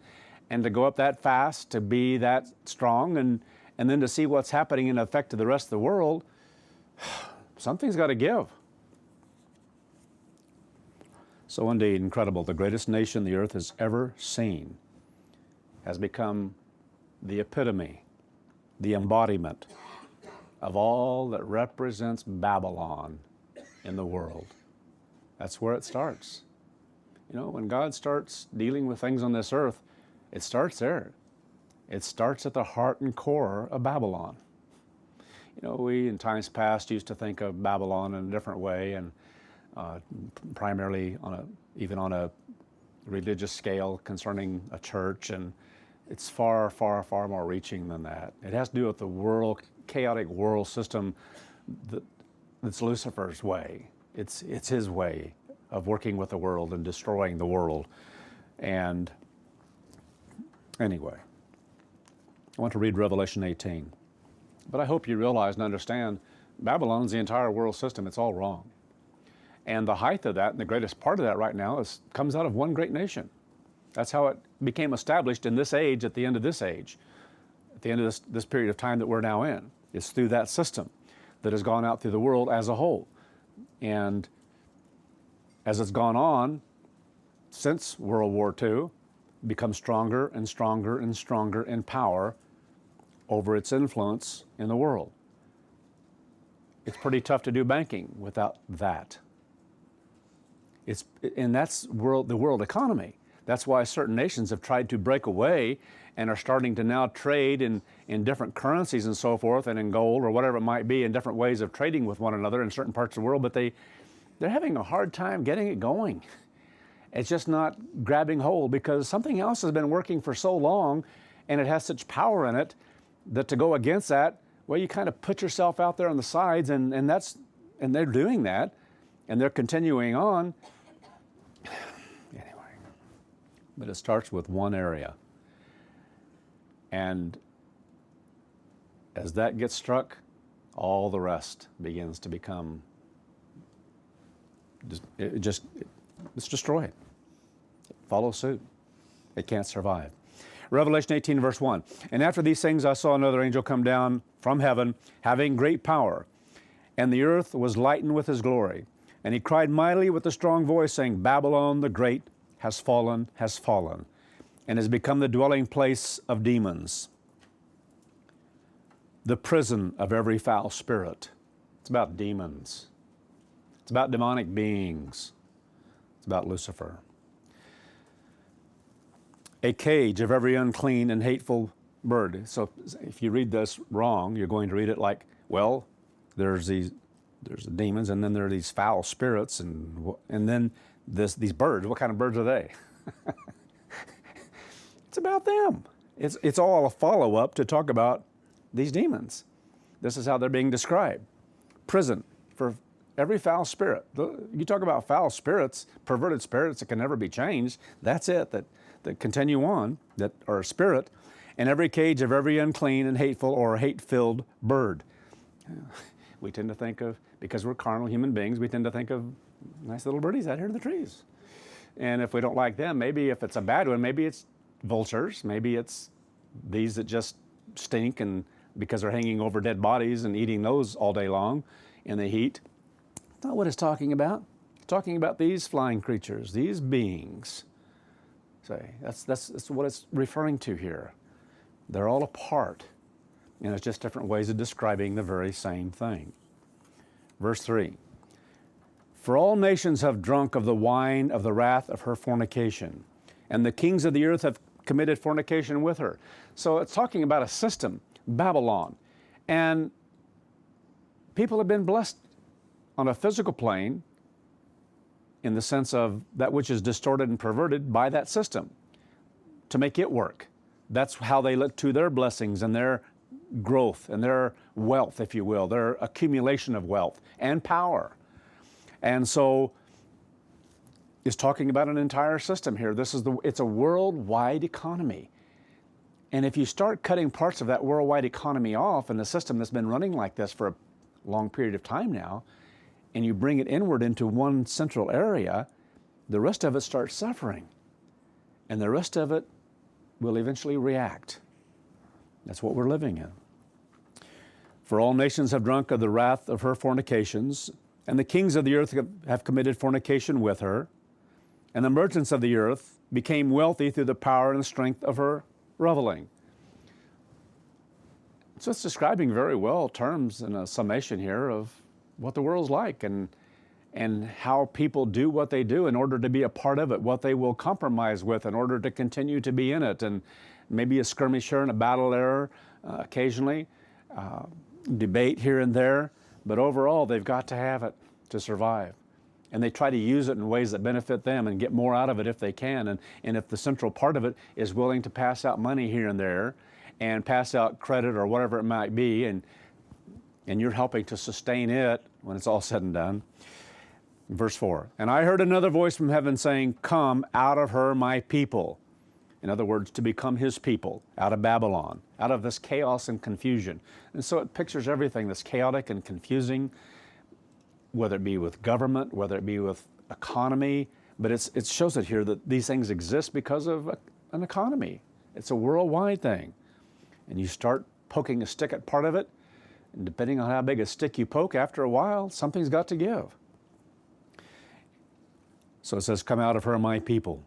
And to go up that fast, to be that strong, and then to see what's happening in effect to the rest of the world, something's got to give. So indeed, incredible. The greatest nation the earth has ever seen has become the epitome, the embodiment of all that represents Babylon in the world. That's where it starts. When God starts dealing with things on this earth, it starts there. It starts at the heart and core of Babylon. You know, we in times past used to think of Babylon in a different way, and primarily even on a religious scale concerning a church, and it's far, far, far more reaching than that. It has to do with the chaotic world system that's Lucifer's way. It's his way of working with the world and destroying the world. And anyway, I want to read Revelation 18. But I hope you realize and understand Babylon's the entire world system. It's all wrong. And the height of that and the greatest part of that right now comes out of one great nation. That's how it became established in this age, at the end of this age, at the end of this period of time that we're now in. It's through that system that has gone out through the world as a whole. And as it's gone on since World War II, become stronger and stronger and stronger in power over its influence in the world. It's pretty tough to do banking without that. And that's the world economy. That's why certain nations have tried to break away and are starting to now trade in different currencies and so forth, and in gold or whatever it might be, in different ways of trading with one another in certain parts of the world, but they're having a hard time getting it going. It's just not grabbing hold because something else has been working for so long and it has such power in it that to go against that, well, you kind of put yourself out there on the sides, and they're doing that, and they're continuing on. Anyway, but it starts with one area. And as that gets struck, all the rest begins to become, it's destroyed. Follow suit. It can't survive. Revelation 18, verse 1. And after these things I saw another angel come down from heaven, having great power, and the earth was lightened with his glory. And he cried mightily with a strong voice, saying, Babylon the great has fallen, and has become the dwelling place of demons, the prison of every foul spirit. It's about demons. It's about demonic beings. It's about Lucifer. A cage of every unclean and hateful bird. So if you read this wrong, you're going to read it like, well, there's the demons, and then there are these foul spirits, and then these birds. What kind of birds are they? It's about them. It's all a follow-up to talk about these demons. This is how they're being described. Prison for every foul spirit. You talk about foul spirits, perverted spirits that can never be changed. That's it, that continue on, that are a spirit. And every cage of every unclean and hateful or hate-filled bird. We tend to think of, because we're carnal human beings, we tend to think of nice little birdies out here in the trees. And if we don't like them, maybe if it's a bad one, maybe it's vultures, maybe it's these that just stink, and because they're hanging over dead bodies and eating those all day long in the heat. That's not what it's talking about. It's talking about these flying creatures, these beings. That's what it's referring to here. They're all a part, and it's just different ways of describing the very same thing. Verse 3, for all nations have drunk of the wine of the wrath of her fornication, and the kings of the earth have committed fornication with her. So it's talking about a system, Babylon. And people have been blessed on a physical plane in the sense of that which is distorted and perverted by that system to make it work. That's how they look to their blessings and their growth and their wealth, if you will, their accumulation of wealth and power. And so it's talking about an entire system here. It's a worldwide economy. And if you start cutting parts of that worldwide economy off in a system that's been running like this for a long period of time now, and you bring it inward into one central area, the rest of it starts suffering. And the rest of it will eventually react. That's what we're living in. For all nations have drunk of the wrath of her fornications, and the kings of the earth have committed fornication with her, and the merchants of the earth became wealthy through the power and strength of her reveling. So it's describing very well terms in a summation here of what the world's like and how people do what they do in order to be a part of it, what they will compromise with in order to continue to be in it, and maybe a skirmish here and a battle there occasionally. debate here and there, but overall they've got to have it to survive. And they try to use it in ways that benefit them and get more out of it if they can. And if the central part of it is willing to pass out money here and there and pass out credit or whatever it might be, and you're helping to sustain it when it's all said and done. Verse 4, and I heard another voice from heaven saying, come out of her, my people. In other words, to become his people, out of Babylon, out of this chaos and confusion. And so it pictures everything that's chaotic and confusing, whether it be with government, whether it be with economy, but it shows it here that these things exist because of an economy. It's a worldwide thing. And you start poking a stick at part of it, and depending on how big a stick you poke, after a while, something's got to give. So it says, come out of her, my people.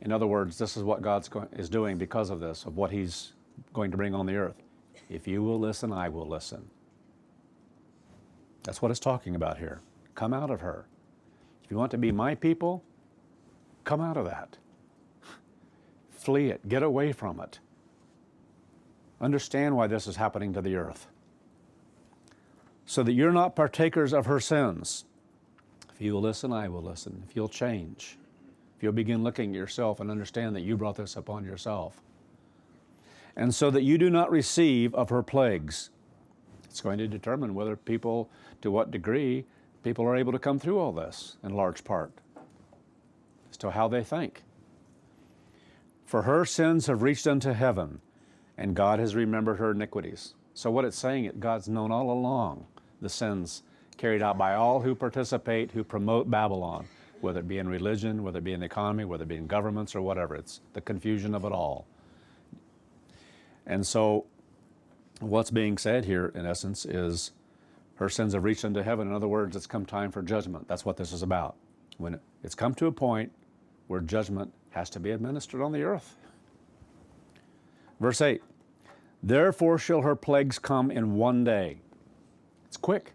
In other words, this is what God is doing because of this, of what he's going to bring on the earth. If you will listen, I will listen. That's what it's talking about here. Come out of her. If you want to be my people, come out of that. Flee it. Get away from it. Understand why this is happening to the earth. So that you're not partakers of her sins. If you will listen, I will listen. If you'll change. If you'll begin looking at yourself and understand that you brought this upon yourself. And so that you do not receive of her plagues. It's going to determine whether people, to what degree, people are able to come through all this, in large part, as to how they think. For her sins have reached unto heaven, and God has remembered her iniquities. So what it's saying, God's known all along the sins carried out by all who participate, who promote Babylon, whether it be in religion, whether it be in the economy, whether it be in governments or whatever. It's the confusion of it all. And so what's being said here, in essence, is her sins have reached unto heaven. In other words, it's come time for judgment. That's what this is about. When it's come to a point where judgment has to be administered on the earth. Verse 8, therefore shall her plagues come in one day. It's quick.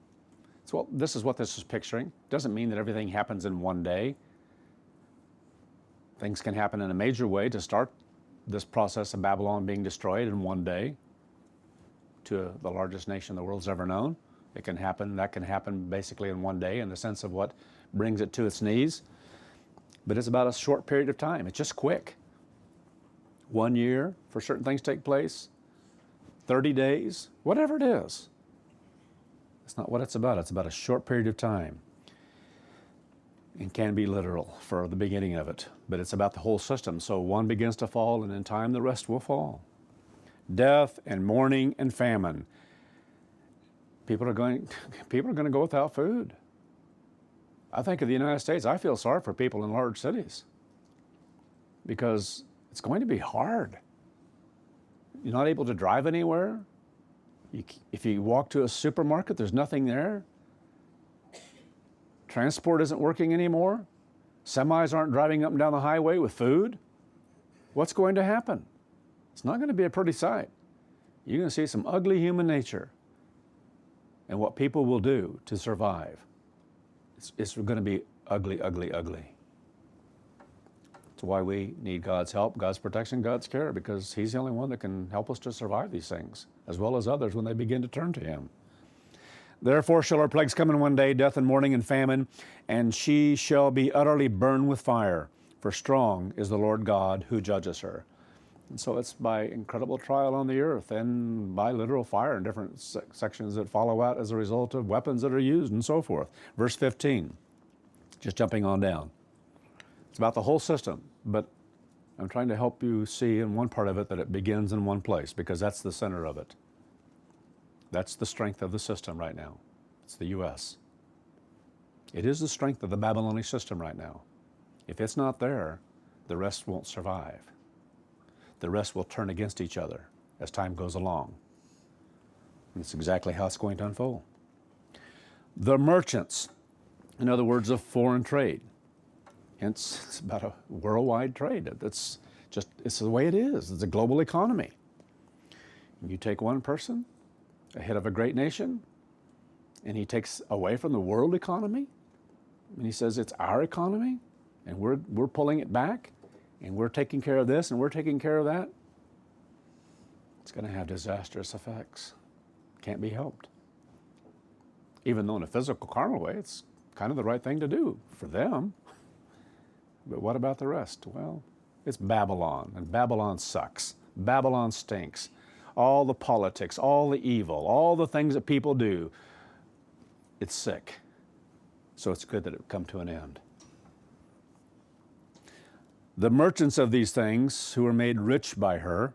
So this is what this is picturing. Doesn't mean that everything happens in one day. Things can happen in a major way to start this process of Babylon being destroyed in one day to the largest nation the world's ever known. That can happen basically in one day in the sense of what brings it to its knees. But it's about a short period of time. It's just quick. 1 year for certain things to take place, 30 days, whatever it is. It's not what it's about. It's about a short period of time. It can be literal for the beginning of it, but it's about the whole system. So one begins to fall, and in time the rest will fall. Death and mourning and famine. People are going to go without food. I think of the United States, I feel sorry for people in large cities because it's going to be hard. You're not able to drive anywhere. If you walk to a supermarket, there's nothing there. Transport isn't working anymore. Semis aren't driving up and down the highway with food. What's going to happen? It's not going to be a pretty sight. You're going to see some ugly human nature and what people will do to survive. It's going to be ugly, ugly, ugly. That's why we need God's help, God's protection, God's care, because He's the only one that can help us to survive these things, as well as others when they begin to turn to Him. Therefore shall her plagues come in one day, death and mourning and famine, and she shall be utterly burned with fire, for strong is the Lord God who judges her. And so it's by incredible trial on the earth and by literal fire in different sections that follow out as a result of weapons that are used and so forth. Verse 15, just jumping on down. It's about the whole system, but I'm trying to help you see in one part of it that it begins in one place, because that's the center of it. That's the strength of the system right now. It's the US. It is the strength of the Babylonian system right now. If it's not there, the rest won't survive. The rest will turn against each other as time goes along. And it's exactly how it's going to unfold. The merchants, in other words, of foreign trade. Hence, it's about a worldwide trade. It's the way it is. It's a global economy. You take one person, a head of a great nation, and he takes away from the world economy, and he says it's our economy, and we're pulling it back, and we're taking care of this, and we're taking care of that. It's going to have disastrous effects. Can't be helped. Even though in a physical, carnal way, it's kind of the right thing to do for them. But what about the rest? Well, it's Babylon, and Babylon sucks. Babylon stinks. All the politics, all the evil, all the things that people do, it's sick. So it's good that it come to an end. The merchants of these things, who are made rich by her,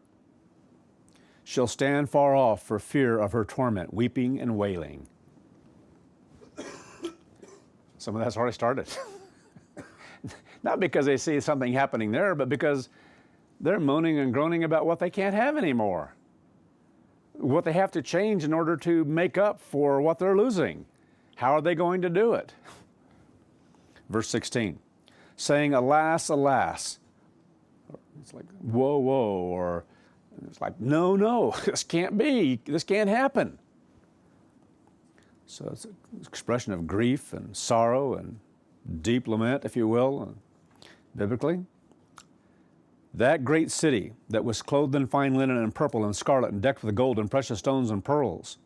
shall stand far off for fear of her torment, weeping and wailing. Some of that's already started. Not because they see something happening there, but because they're moaning and groaning about what they can't have anymore, what they have to change in order to make up for what they're losing. How are they going to do it? Verse 16, saying, alas, alas. It's like, whoa, whoa, or it's like, no, no, this can't be, this can't happen. So it's an expression of grief and sorrow and deep lament, if you will, biblically. That great city that was clothed in fine linen and purple and scarlet and decked with gold and precious stones and pearls.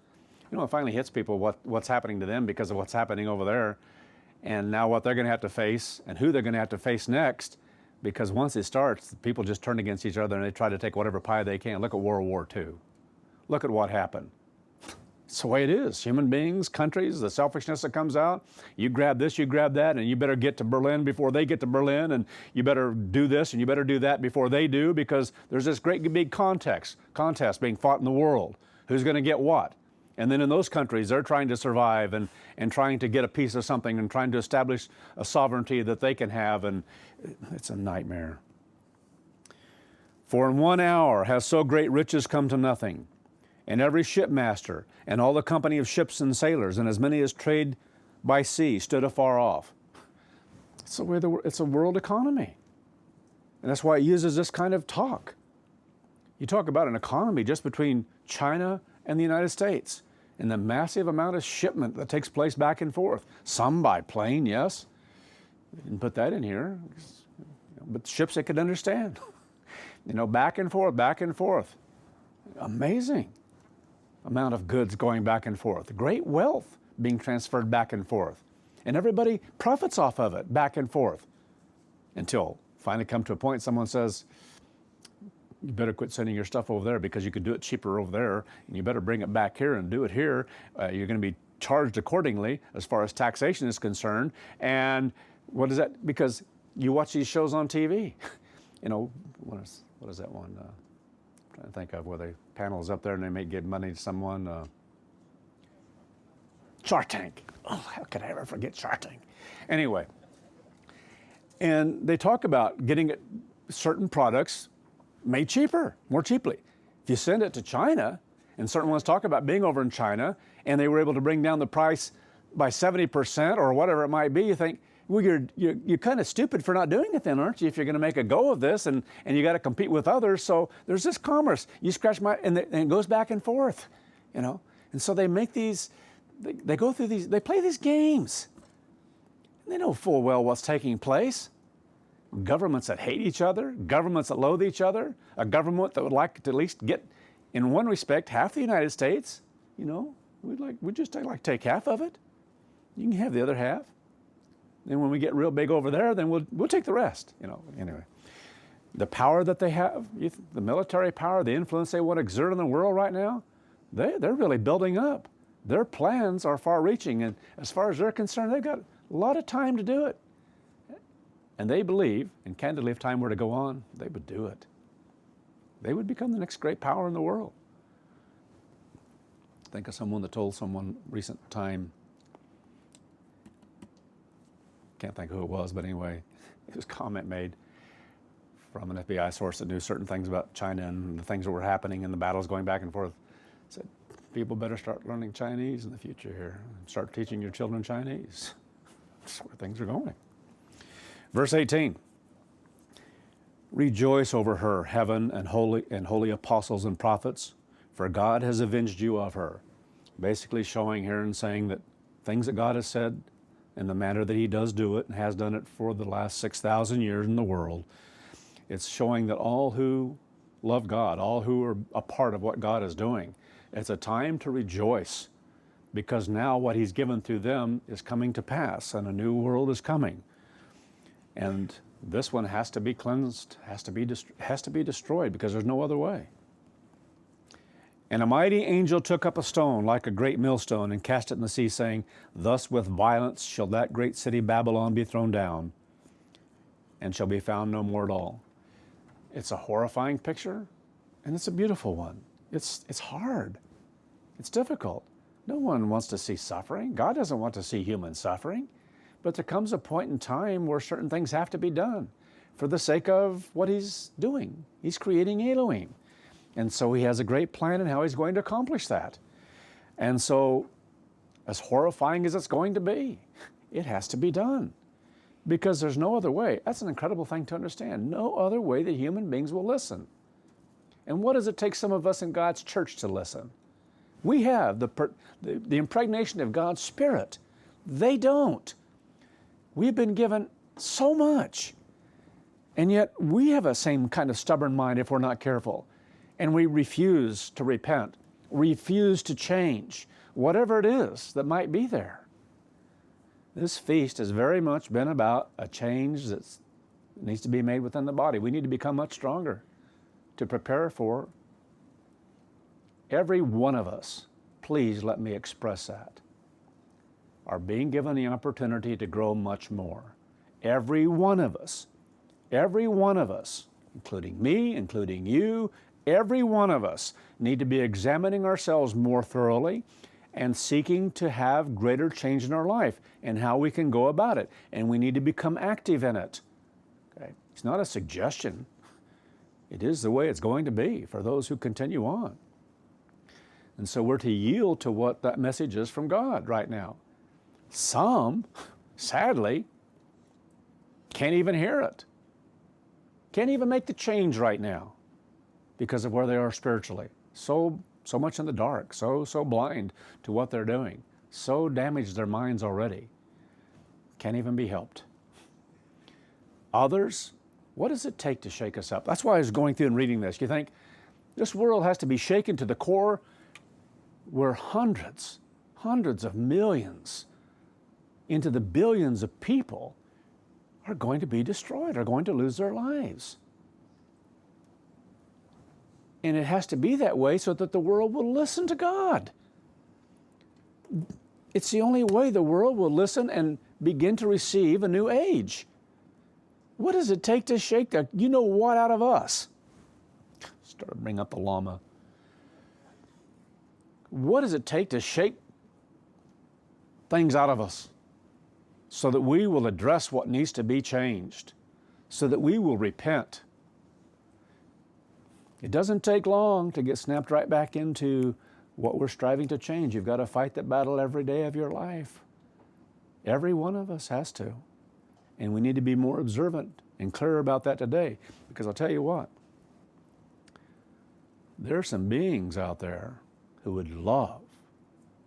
You know, it finally hits people what's happening to them because of what's happening over there, and now what they're going to have to face and who they're going to have to face next, because once it starts, people just turn against each other and they try to take whatever pie they can. Look at World War II. Look at what happened. It's the way it is. Human beings, countries, the selfishness that comes out. You grab this, you grab that, and you better get to Berlin before they get to Berlin, and you better do this and you better do that before they do, because there's this great big contest being fought in the world. Who's going to get what? And then in those countries, they're trying to survive and trying to get a piece of something and trying to establish a sovereignty that they can have, and it's a nightmare. For in 1 hour has so great riches come to nothing, and every shipmaster and all the company of ships and sailors and as many as trade by sea stood afar off. It's the way it's a world economy. And that's why it uses this kind of talk. You talk about an economy just between China and the United States, and the massive amount of shipment that takes place back and forth. Some by plane, yes. They didn't put that in here, but ships they could understand. You know, back and forth, back and forth. Amazing amount of goods going back and forth. Great wealth being transferred back and forth. And everybody profits off of it back and forth. Until finally come to a point someone says, you better quit sending your stuff over there because you could do it cheaper over there, and you better bring it back here and do it here. You're going to be charged accordingly as far as taxation is concerned. And what is that? Because you watch these shows on TV. You know, what is that one? I'm trying to think of where the panel is up there and they may give money to someone. Shark Tank. Oh, how could I ever forget Shark Tank? Anyway, and they talk about getting certain products made cheaper, more cheaply. If you send it to China, and certain ones talk about being over in China, and they were able to bring down the price by 70% or whatever it might be, you think, well, you're kind of stupid for not doing it then, aren't you, if you're going to make a go of this, and you got to compete with others. So there's this commerce. You scratch and it goes back and forth, you know. And so they make these, they go through these, they play these games. And they know full well what's taking place. Governments that hate each other, governments that loathe each other, a government that would like to at least get, in one respect, half the United States. You know, we'd just like take half of it. You can have the other half. Then when we get real big over there, then we'll take the rest. You know, anyway, the power that they have, the military power, the influence they want to exert in the world right now, they're really building up. Their plans are far-reaching, and as far as they're concerned, they've got a lot of time to do it. And they believe, and candidly, if time were to go on, they would do it. They would become the next great power in the world. Think of someone that told someone recent time, can't think who it was, but anyway, it was a comment made from an FBI source that knew certain things about China and the things that were happening and the battles going back and forth. Said, people better start learning Chinese in the future here. Start teaching your children Chinese. That's where things are going. Verse 18, rejoice over her, heaven and holy apostles and prophets, for God has avenged you of her. Basically showing here and saying that things that God has said in the manner that he does do it and has done it for the last 6,000 years in the world, it's showing that all who love God, all who are a part of what God is doing, It's a time to rejoice, because now what he's given through them is coming to pass, and a new world is coming. And this one has to be cleansed, has to be destroyed, because there's no other way. And a mighty angel took up a stone like a great millstone and cast it in the sea, saying, Thus with violence shall that great city Babylon be thrown down, and shall be found no more at all. It's a horrifying picture, and it's a beautiful one. It's hard. It's difficult. No one wants to see suffering. God doesn't want to see human suffering. But there comes a point in time where certain things have to be done for the sake of what he's doing. He's creating Elohim. And so he has a great plan in how he's going to accomplish that. And so, as horrifying as it's going to be, it has to be done, because there's no other way. That's an incredible thing to understand. No other way that human beings will listen. And what does it take some of us in God's church to listen? We have the impregnation of God's Spirit. They don't. We've been given so much. And yet we have a same kind of stubborn mind if we're not careful. And we refuse to repent, refuse to change, whatever it is that might be there. This feast has very much been about a change that needs to be made within the body. We need to become much stronger to prepare for every one of us. Please let me express that. Are being given the opportunity to grow much more. Every one of us, including me, including you, every one of us need to be examining ourselves more thoroughly and seeking to have greater change in our life and how we can go about it. And we need to become active in it. Okay? It's not a suggestion. It is the way it's going to be for those who continue on. And so we're to yield to what that message is from God right now. Some, sadly, can't even hear it. Can't even make the change right now because of where they are spiritually. So much in the dark, so blind to what they're doing, so damaged their minds already. Can't even be helped. Others, what does it take to shake us up? That's why I was going through and reading this. You think this world has to be shaken to the core, where hundreds of millions into the billions of people are going to be destroyed, are going to lose their lives. And it has to be that way so that the world will listen to God. It's the only way the world will listen and begin to receive a new age. What does it take to shake the you-know-what out of us? Start to bring up the llama. What does it take to shake things out of us so that we will address what needs to be changed, so that we will repent? It doesn't take long to get snapped right back into what we're striving to change. You've got to fight that battle every day of your life. Every one of us has to. And we need to be more observant and clear about that today. Because I'll tell you what, there are some beings out there who would love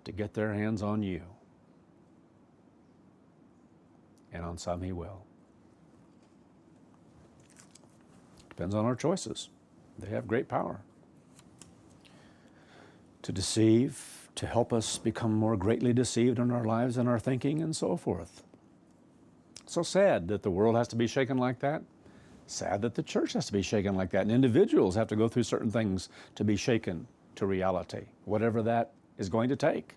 to get their hands on you. And on some he will. Depends on our choices. They have great power to deceive, to help us become more greatly deceived in our lives and our thinking and so forth. So sad that the world has to be shaken like that. Sad that the church has to be shaken like that. And individuals have to go through certain things to be shaken to reality, whatever that is going to take.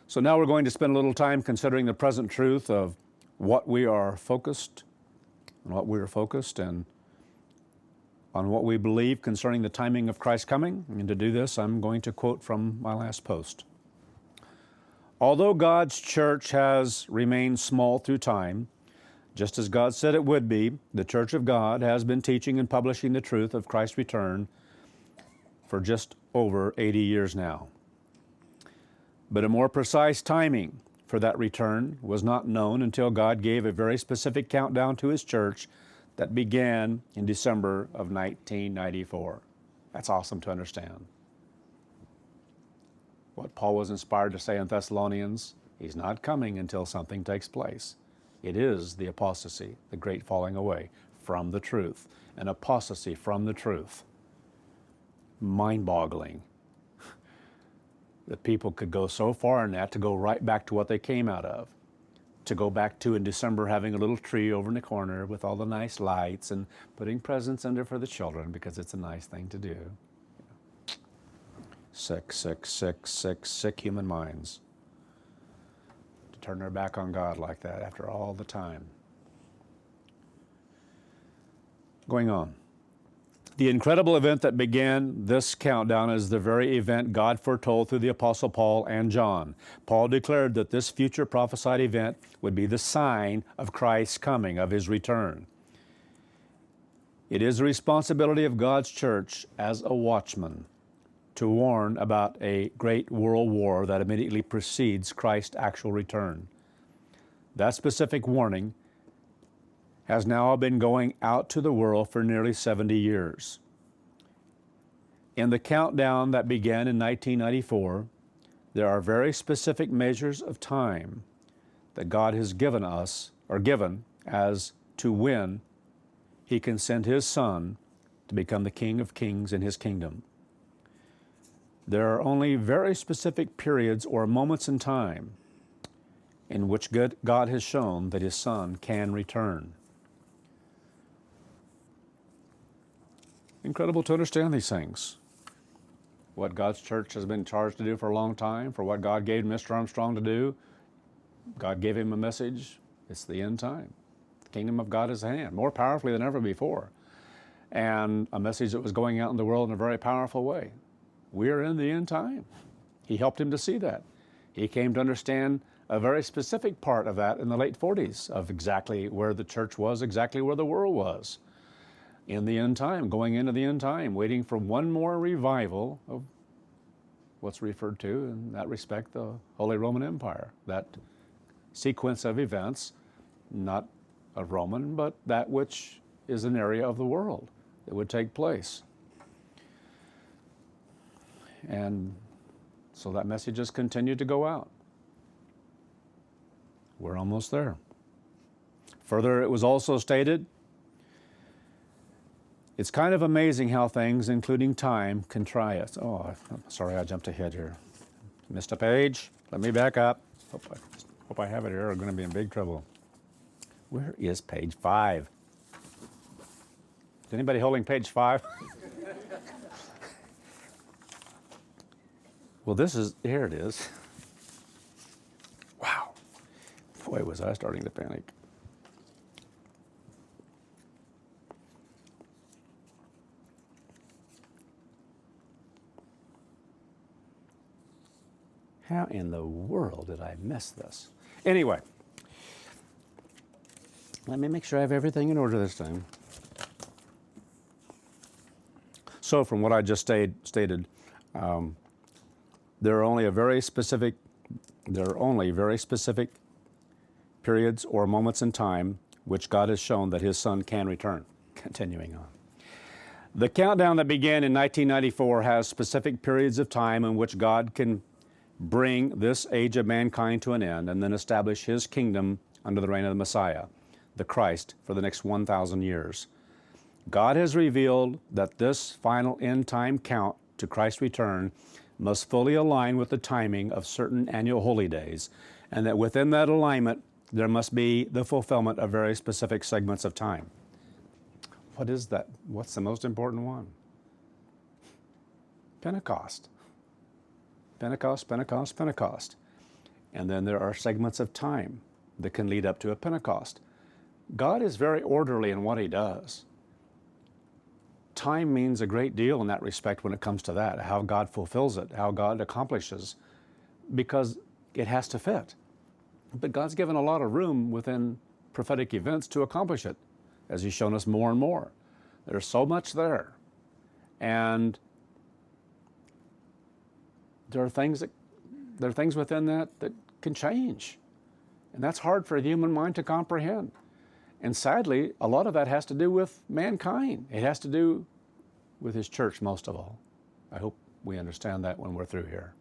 So now we're going to spend a little time considering the present truth of what we are focused and on what we believe concerning the timing of Christ's coming. And to do this, I'm going to quote from my last post. Although God's church has remained small through time, just as God said it would be, the Church of God has been teaching and publishing the truth of Christ's return for just over 80 years now. But a more precise timing for that return was not known until God gave a very specific countdown to His church that began in December of 1994. That's awesome to understand. What Paul was inspired to say in Thessalonians, He's not coming until something takes place. It is the apostasy, the great falling away from the truth, an apostasy from the truth. mind-boggling that people could go so far in that to go right back to what they came out of. To go back to in December having a little tree over in the corner with all the nice lights and putting presents under for the children because it's a nice thing to do. Sick, sick, sick, sick, sick human minds to turn their back on God like that after all the time. Going on. The incredible event that began this countdown is the very event God foretold through the Apostle Paul and John. Paul declared that this future prophesied event would be the sign of Christ's coming, of his return. It is the responsibility of God's church as a watchman to warn about a great world war that immediately precedes Christ's actual return. That specific warning has now been going out to the world for nearly 70 years. In the countdown that began in 1994, there are very specific measures of time that God has given us, or given, as to when He can send His Son to become the King of Kings in His kingdom. There are only very specific periods or moments in time in which God has shown that His Son can return. Incredible to understand these things. What God's church has been charged to do for a long time, for what God gave Mr. Armstrong to do, God gave him a message. It's the end time. The kingdom of God is at hand, more powerfully than ever before. And a message that was going out in the world in a very powerful way. We're in the end time. He helped him to see that. He came to understand a very specific part of that in the late 40s, of exactly where the church was, exactly where the world was. In the end time, going into the end time, waiting for one more revival of what's referred to in that respect, the Holy Roman Empire. That sequence of events, not a Roman, but that which is an area of the world that would take place. And so that message has continued to go out. We're almost there. Further, it was also stated, it's kind of amazing how things, including time, can try us. Oh, I'm sorry, I jumped ahead here. Missed a page. Let me back up. Hope I have it here. I'm going to be in big trouble. Where is page 5? Is anybody holding page 5? Well, here it is. Wow. Boy, was I starting to panic. How in the world did I miss this? Anyway, let me make sure I have everything in order this time. So from what I just stated, there are only very specific periods or moments in time which God has shown that His Son can return. Continuing on. The countdown that began in 1994 has specific periods of time in which God can bring this age of mankind to an end and then establish His kingdom under the reign of the Messiah, the Christ, for the next 1,000 years. God has revealed that this final end time count to Christ's return must fully align with the timing of certain annual holy days, and that within that alignment there must be the fulfillment of very specific segments of time. What is that? What's the most important one? Pentecost. Pentecost, Pentecost, Pentecost. And then there are segments of time that can lead up to a Pentecost. God is very orderly in what He does. Time means a great deal in that respect when it comes to that, how God fulfills it, how God accomplishes, because it has to fit. But God's given a lot of room within prophetic events to accomplish it, as He's shown us more and more. There's so much there. And there are things within that can change. And that's hard for the human mind to comprehend. And sadly, a lot of that has to do with mankind. It has to do with His church most of all. I hope we understand that when we're through here.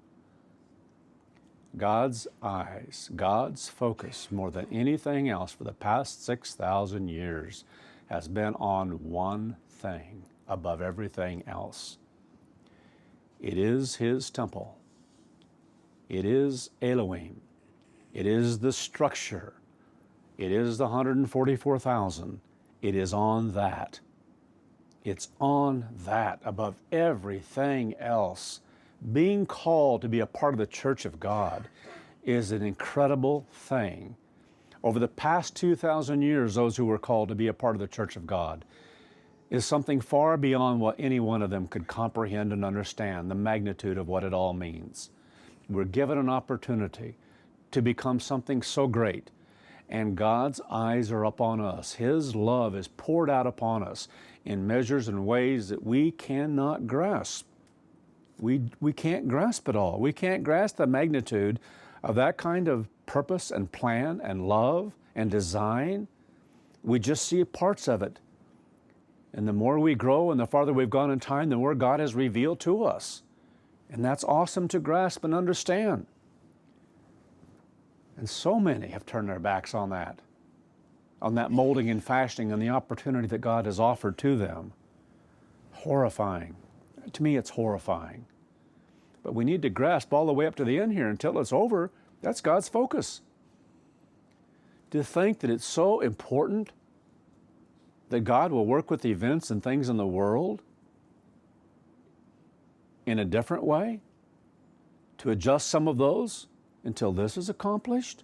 God's eyes, God's focus, more than anything else for the past 6,000 years has been on one thing above everything else. It is His temple. It is Elohim. It is the structure. It is the 144,000. It is on that. It's on that above everything else. Being called to be a part of the church of God is an incredible thing. Over the past 2,000 years, those who were called to be a part of the church of God is something far beyond what any one of them could comprehend and understand, the magnitude of what it all means. We're given an opportunity to become something so great, and God's eyes are upon us. His love is poured out upon us in measures and ways that we cannot grasp. We can't grasp it all. We can't grasp the magnitude of that kind of purpose and plan and love and design. We just see parts of it. And the more we grow and the farther we've gone in time, the more God has revealed to us. And that's awesome to grasp and understand. And so many have turned their backs on that molding and fashioning and the opportunity that God has offered to them. Horrifying. To me, it's horrifying. But we need to grasp all the way up to the end here until it's over. That's God's focus. To think that it's so important that God will work with events and things in the world in a different way, to adjust some of those until this is accomplished,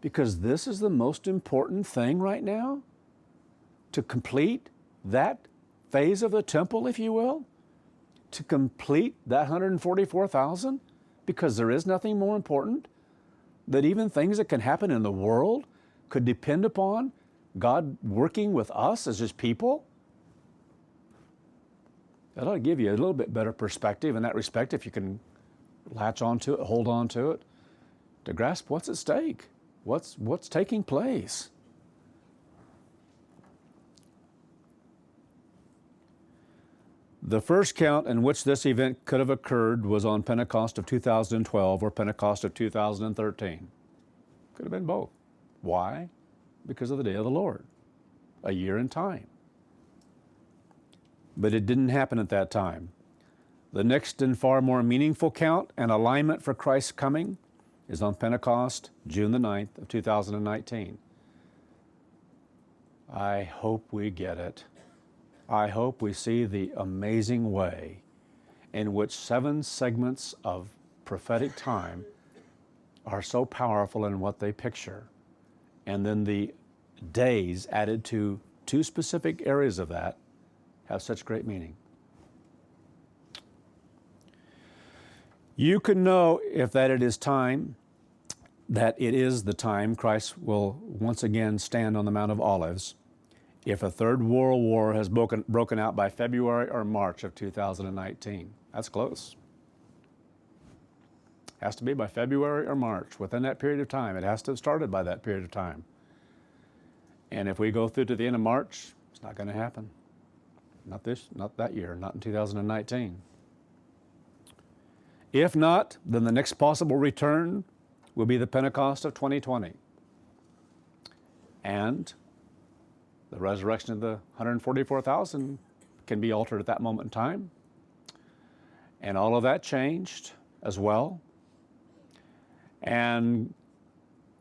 because this is the most important thing right now, to complete that phase of the temple, if you will, to complete that 144,000, because there is nothing more important, that even things that can happen in the world could depend upon God working with us as His people. That ought to give you a little bit better perspective in that respect, if you can latch onto it, hold on to it, to grasp what's at stake, what's taking place. The first count in which this event could have occurred was on Pentecost of 2012 or Pentecost of 2013. Could have been both. Why? Because of the day of the Lord, a year in time. But it didn't happen at that time. The next and far more meaningful count and alignment for Christ's coming is on Pentecost, June the 9th of 2019. I hope we get it. I hope we see the amazing way in which 7 segments of prophetic time are so powerful in what they picture. And then the days added to 2 specific areas of that have such great meaning. You can know if that it is time, that it is the time Christ will once again stand on the Mount of Olives, if a third world war has broken out by February or March of 2019. That's close. Has to be by February or March, within that period of time. It has to have started by that period of time. And if we go through to the end of March, it's not going to happen. Not that year, not in 2019. If not, then the next possible return will be the Pentecost of 2020. And the resurrection of the 144,000 can be altered at that moment in time. And all of that changed as well. And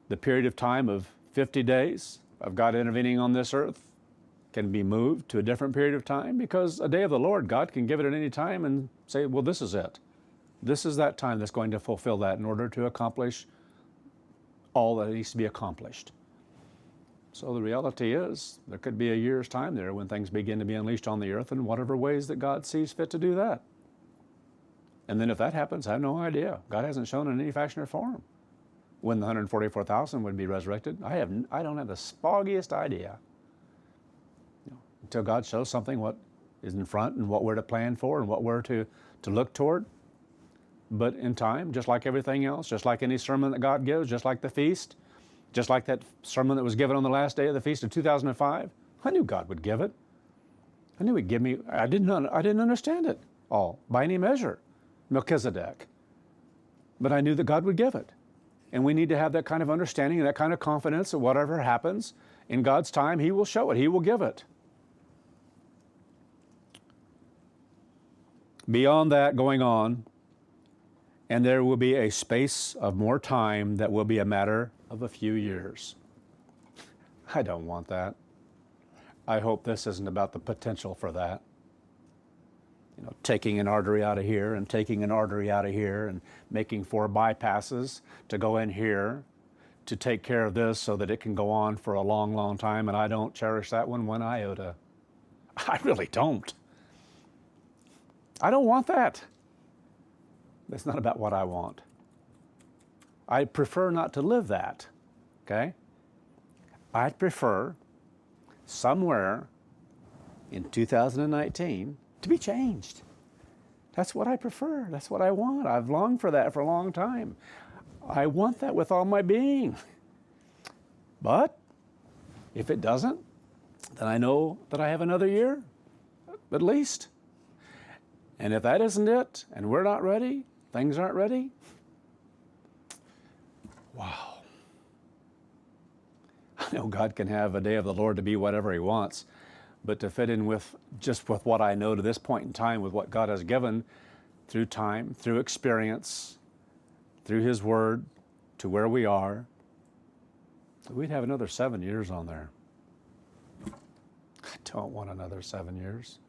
the period of time of 50 days of God intervening on this earth can be moved to a different period of time, because a day of the Lord, God can give it at any time and say, well, this is it. This is that time that's going to fulfill that in order to accomplish all that needs to be accomplished. So the reality is, there could be a year's time there when things begin to be unleashed on the earth in whatever ways that God sees fit to do that. And then if that happens, I have no idea. God hasn't shown in any fashion or form when the 144,000 would be resurrected. I don't have the foggiest idea. Until God shows something what is in front and what we're to plan for and what we're to look toward. But in time, just like everything else, just like any sermon that God gives, just like the feast, just like that sermon that was given on the last day of the feast of 2005, I knew God would give it. I knew He'd give me, I didn't understand it all by any measure, Melchizedek. But I knew that God would give it. And we need to have that kind of understanding and that kind of confidence that whatever happens in God's time, He will show it, He will give it. beyond that going on, and there will be a space of more time that will be a matter of a few years. I don't want that. I hope this isn't about the potential for that. You know, taking an artery out of here and taking an artery out of here and making 4 bypasses to go in here to take care of this so that it can go on for a long, long time, and I don't cherish that one iota. I really don't. I don't want that. That's not about what I want. I prefer not to live that, okay? I'd prefer somewhere in 2019 to be changed. That's what I prefer. That's what I want. I've longed for that for a long time. I want that with all my being. But if it doesn't, then I know that I have another year, at least. And if that isn't it, and we're not ready, things aren't ready, wow. I know God can have a day of the Lord to be whatever He wants, but to fit in with just with what I know to this point in time, with what God has given through time, through experience, through His Word, to where we are, we'd have another 7 years on there. I don't want another 7 years.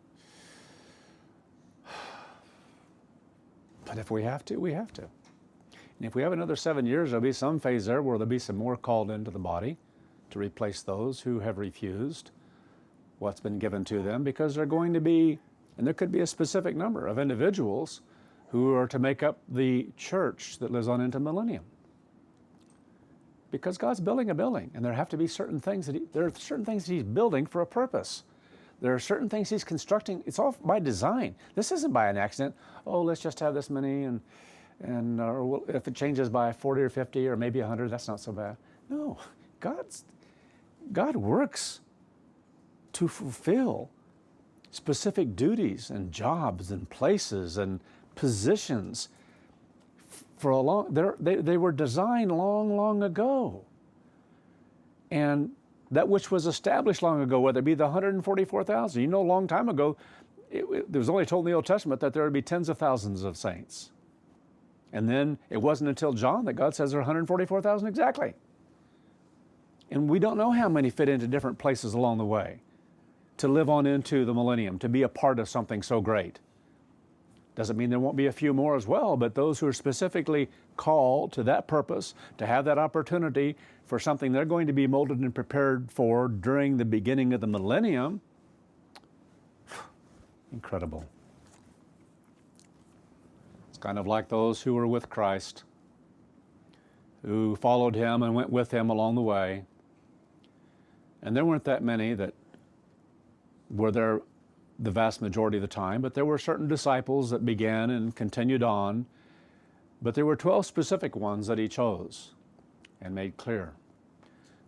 But if we have to, we have to. And if we have another 7 years, there'll be some phase there where there'll be some more called into the body to replace those who have refused what's been given to them, because they're going to be, and there could be a specific number of individuals who are to make up the church that lives on into millennium. Because God's building a building, and there have to be certain things there are certain things He's building for a purpose. There are certain things He's constructing. It's all by design. This isn't by an accident. Oh, let's just have this many, and or if it changes by 40 or 50 or maybe 100, that's not so bad. No, God works to fulfill specific duties and jobs and places and positions for a long. They were designed long, long ago, and that which was established long ago, whether it be the 144,000. You know, a long time ago, it was only told in the Old Testament that there would be tens of thousands of saints. And then it wasn't until John that God says there are 144,000 exactly. And we don't know how many fit into different places along the way to live on into the millennium, to be a part of something so great. Doesn't mean there won't be a few more as well, but those who are specifically called to that purpose, to have that opportunity for something they're going to be molded and prepared for during the beginning of the millennium, incredible. It's kind of like those who were with Christ, who followed Him and went with Him along the way. And there weren't that many that were there the vast majority of the time, but there were certain disciples that began and continued on. But there were 12 specific ones that He chose and made clear.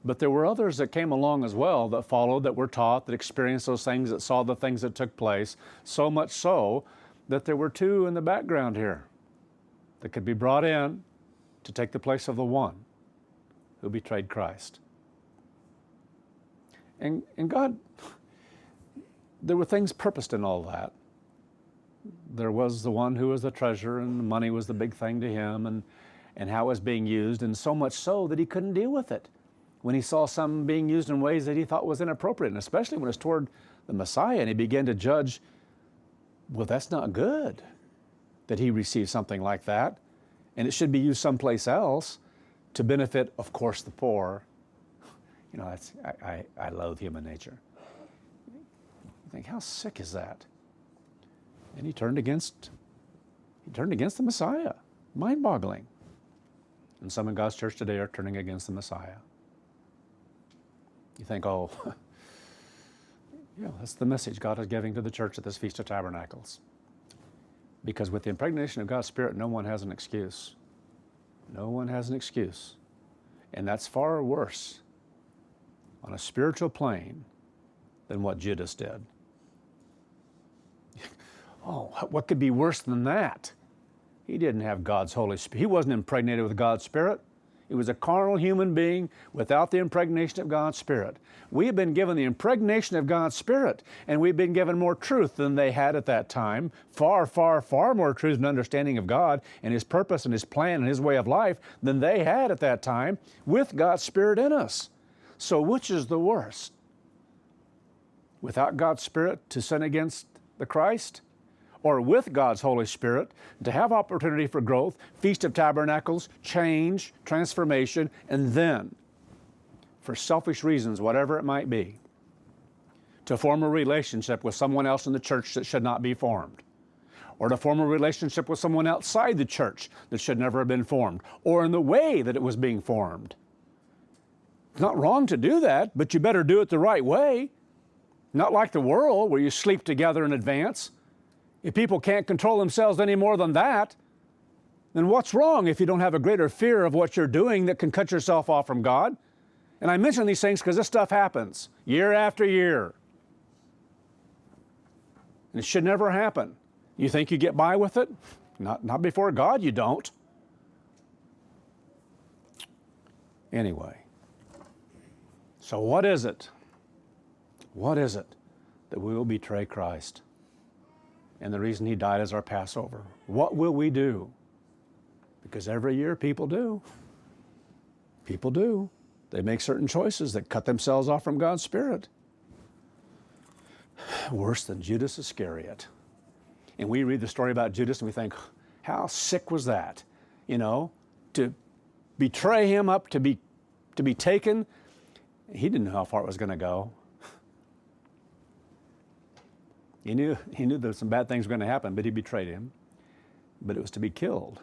But there were others that came along as well that followed, that were taught, that experienced those things, that saw the things that took place, so much so that there were 2 in the background here that could be brought in to take the place of the one who betrayed Christ. And God, there were things purposed in all that. There was the one who was the treasure, and the money was the big thing to him, and how it was being used, and so much so that he couldn't deal with it when he saw some being used in ways that he thought was inappropriate, and especially when it's toward the Messiah, and he began to judge, well, that's not good that he received something like that, and it should be used someplace else to benefit, of course, the poor. You know, I loathe human nature. You think, how sick is that? And he turned against the Messiah. Mind-boggling. And some in God's church today are turning against the Messiah. You think, oh, you know, that's the message God is giving to the church at this Feast of Tabernacles. Because with the impregnation of God's Spirit, no one has an excuse. No one has an excuse. And that's far worse on a spiritual plane than what Judas did. Oh, what could be worse than that? He didn't have God's Holy Spirit. He wasn't impregnated with God's Spirit. He was a carnal human being without the impregnation of God's Spirit. We have been given the impregnation of God's Spirit, and we've been given more truth than they had at that time. Far, far, far more truth and understanding of God and His purpose and His plan and His way of life than they had at that time with God's Spirit in us. So which is the worst? Without God's Spirit to sin against the Christ? Or with God's Holy Spirit to have opportunity for growth, Feast of Tabernacles, change, transformation, and then, for selfish reasons, whatever it might be, to form a relationship with someone else in the church that should not be formed, or to form a relationship with someone outside the church that should never have been formed, or in the way that it was being formed. It's not wrong to do that, but you better do it the right way. Not like the world where you sleep together in advance. If people can't control themselves any more than that, then what's wrong if you don't have a greater fear of what you're doing that can cut yourself off from God? And I mention these things because this stuff happens year after year. And it should never happen. You think you get by with it? Not before God, you don't. Anyway, so what is it? What is it that we will betray Christ? And the reason He died as our Passover. What will we do? Because every year people do. People do. They make certain choices that cut themselves off from God's Spirit. Worse than Judas Iscariot. And we read the story about Judas and we think, how sick was that? You know, to betray Him up to be taken. He didn't know how far it was going to go. He knew that some bad things were going to happen, but He betrayed Him. But it was to be killed.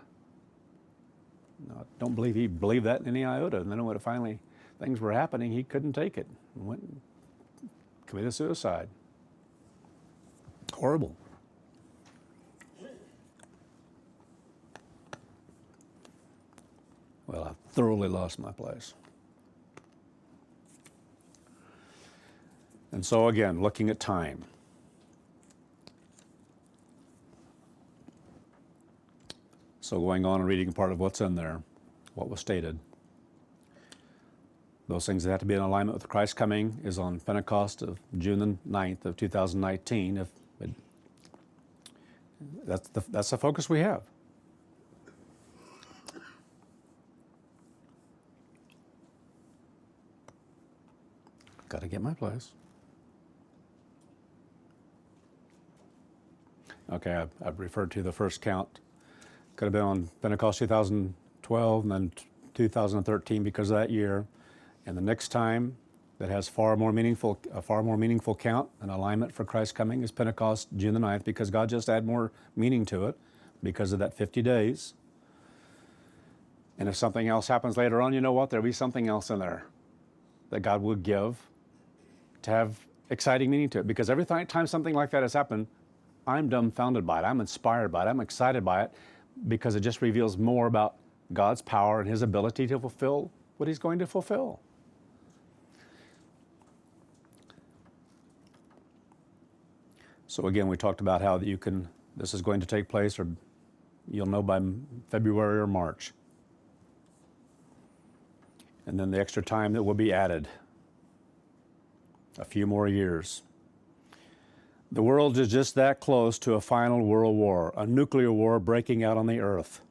No, I don't believe he believed that in any iota. And then when finally things were happening, he couldn't take it. And went and committed suicide. Horrible. Well, I thoroughly lost my place. And so again, looking at time. So going on and reading part of what's in there, what was stated. Those things that have to be in alignment with Christ's coming is on Pentecost of June the 9th of 2019. That's the focus we have. Got to get my place. Okay, I've referred to the first count. Could have been on Pentecost 2012 and then 2013 because of that year. And the next time that has a far more meaningful count and alignment for Christ's coming is Pentecost, June the 9th, because God just added more meaning to it because of that 50 days. And if something else happens later on, you know what? There'll be something else in there that God would give to have exciting meaning to it. Because every time something like that has happened, I'm dumbfounded by it. I'm inspired by it. I'm excited by it because it just reveals more about God's power and His ability to fulfill what He's going to fulfill. So again, we talked about how this is going to take place, or you'll know by February or March. And then the extra time that will be added, a few more years. The world is just that close to a final world war, a nuclear war breaking out on the earth.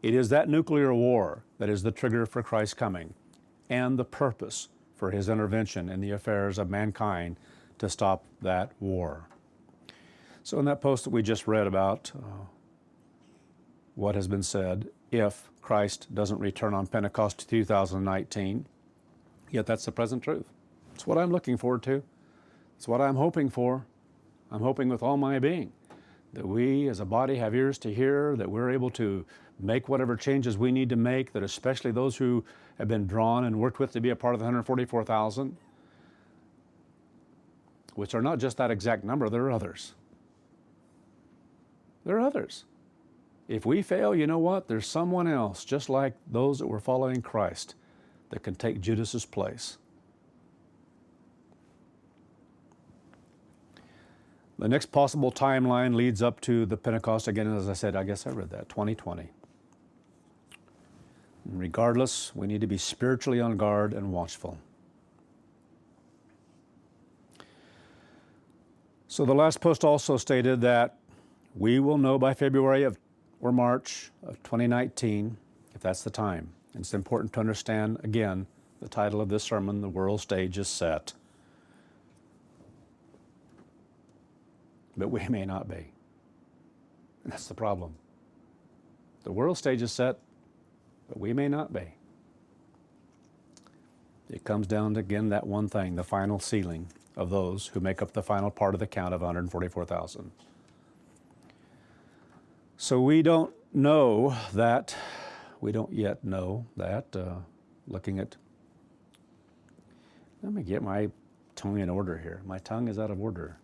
It is that nuclear war that is the trigger for Christ's coming and the purpose for His intervention in the affairs of mankind to stop that war. So in that post that we just read about what has been said, if Christ doesn't return on Pentecost 2019, yet that's the present truth. It's what I'm looking forward to. It's what I'm hoping for. I'm hoping with all my being that we as a body have ears to hear, that we're able to make whatever changes we need to make, that especially those who have been drawn and worked with to be a part of the 144,000, which are not just that exact number, there are others. There are others. If we fail, you know what? There's someone else, just like those that were following Christ, that can take Judas's place. The next possible timeline leads up to the Pentecost. Again, as I said, I guess I read that, 2020. And regardless, we need to be spiritually on guard and watchful. So the last post also stated that we will know by February or March of 2019, if that's the time. And it's important to understand, again, the title of this sermon, The World Stage is Set. But we may not be. And that's the problem. The world stage is set, but we may not be. It comes down to, again, that one thing, the final sealing of those who make up the final part of the count of 144,000. So we don't yet know that, looking at, let me get my tongue in order here. My tongue is out of order.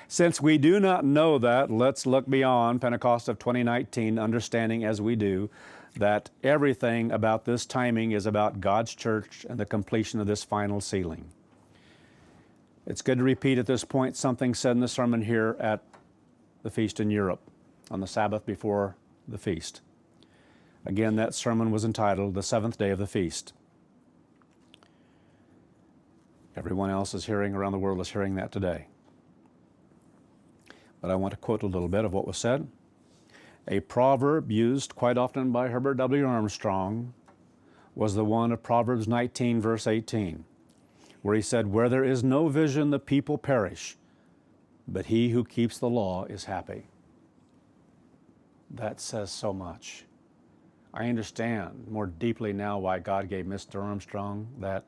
Since we do not know that, let's look beyond Pentecost of 2019, understanding as we do that everything about this timing is about God's church and the completion of this final sealing. It's good to repeat at this point something said in the sermon here at the feast in Europe on the Sabbath before the feast. Again, that sermon was entitled The Seventh Day of the Feast. Everyone else is hearing around the world is hearing that today. But I want to quote a little bit of what was said. A proverb used quite often by Herbert W. Armstrong was the one of Proverbs 19, verse 18, where he said, "Where there is no vision, the people perish, but he who keeps the law is happy." That says so much. I understand more deeply now why God gave Mr. Armstrong that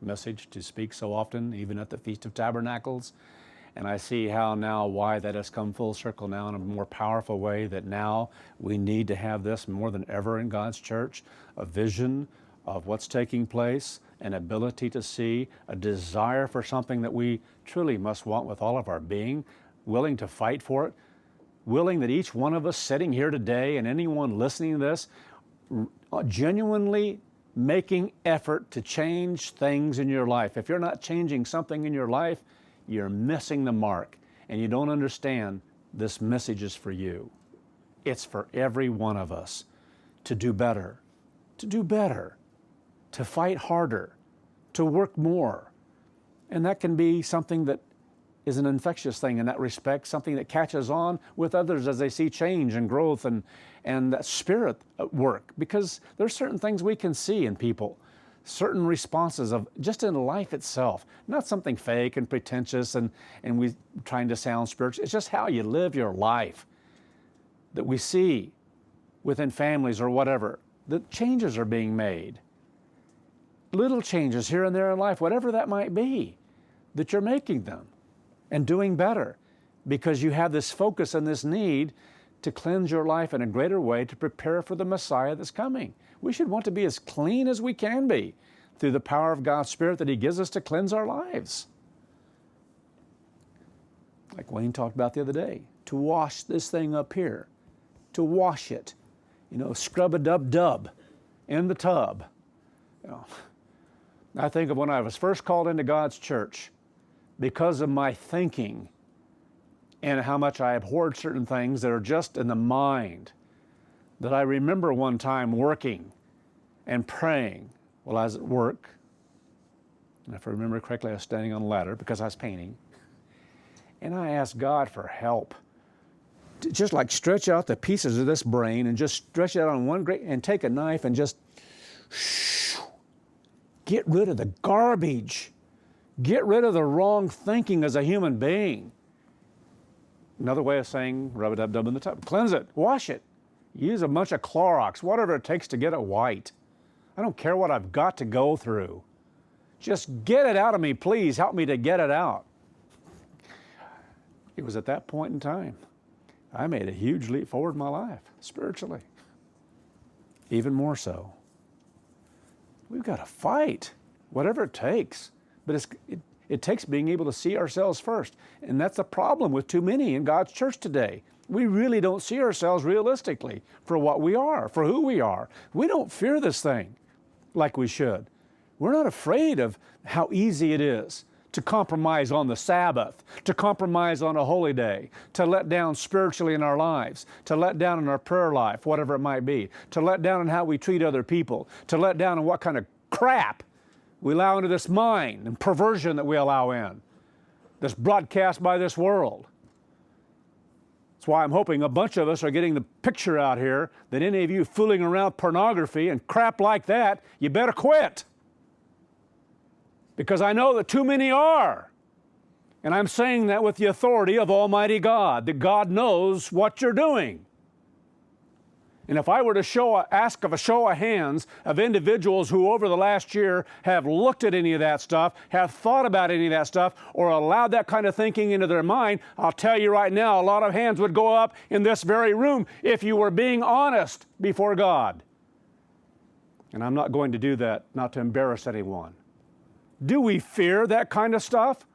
message to speak so often, even at the Feast of Tabernacles. And I see how now why that has come full circle now in a more powerful way, that now we need to have this more than ever in God's church, a vision of what's taking place, an ability to see, a desire for something that we truly must want with all of our being, willing to fight for it, willing that each one of us sitting here today and anyone listening to this, genuinely making effort to change things in your life. If you're not changing something in your life, you're missing the mark, and you don't understand this message is for you. It's for every one of us to do better, to fight harder, to work more. And that can be something that is an infectious thing in that respect, something that catches on with others as they see change and growth and that spirit at work. Because there's certain things we can see in people, certain responses of just in life itself, not something fake and pretentious and we trying to sound spiritual. It's just how you live your life that we see within families or whatever. The changes are being made. Little changes here and there in life, whatever that might be, that you're making them and doing better because you have this focus and this need to cleanse your life in a greater way to prepare for the Messiah that's coming. We should want to be as clean as we can be through the power of God's Spirit that He gives us to cleanse our lives. Like Wayne talked about the other day, to wash this thing up here, to wash it, scrub-a-dub-dub in the tub. I think of when I was first called into God's church, because of my thinking and how much I abhorred certain things that are just in the mind, that I remember one time working and praying while I was at work. And if I remember correctly, I was standing on a ladder because I was painting. And I asked God for help to just like stretch out the pieces of this brain and just stretch it out on one great, and take a knife and just get rid of the garbage. Get rid of the wrong thinking as a human being. Another way of saying rub-a-dub-dub in the tub. Cleanse it, wash it. Use a bunch of Clorox, whatever it takes to get it white. I don't care what I've got to go through. Just get it out of me, please. Help me to get it out. It was at that point in time I made a huge leap forward in my life, spiritually. Even more so. We've got to fight, whatever it takes. But it takes being able to see ourselves first. And that's a problem with too many in God's church today. We really don't see ourselves realistically for what we are, for who we are. We don't fear this thing like we should. We're not afraid of how easy it is to compromise on the Sabbath, to compromise on a holy day, to let down spiritually in our lives, to let down in our prayer life, whatever it might be, to let down in how we treat other people, to let down in what kind of crap we allow into this mind and perversion that we allow in, that's broadcast by this world. That's why I'm hoping a bunch of us are getting the picture out here that any of you fooling around with pornography and crap like that, you better quit. Because I know that too many are. And I'm saying that with the authority of Almighty God, that God knows what you're doing. And if I were to ask of a show of hands of individuals who over the last year have looked at any of that stuff, have thought about any of that stuff, or allowed that kind of thinking into their mind, I'll tell you right now, a lot of hands would go up in this very room if you were being honest before God. And I'm not going to do that, not to embarrass anyone. Do we fear that kind of stuff?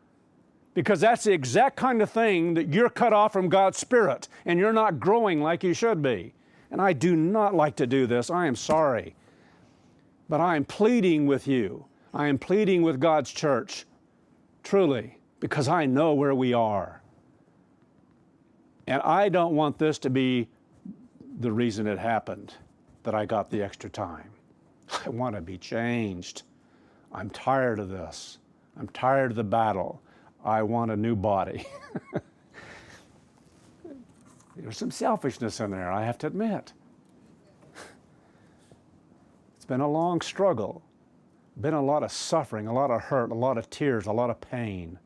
Because that's the exact kind of thing that you're cut off from God's Spirit and you're not growing like you should be. And I do not like to do this. I am sorry. But I am pleading with you. I am pleading with God's church, truly, because I know where we are. And I don't want this to be the reason it happened, that I got the extra time. I want to be changed. I'm tired of this. I'm tired of the battle. I want a new body. There's some selfishness in there, I have to admit. It's been a long struggle. Been a lot of suffering, a lot of hurt, a lot of tears, a lot of pain,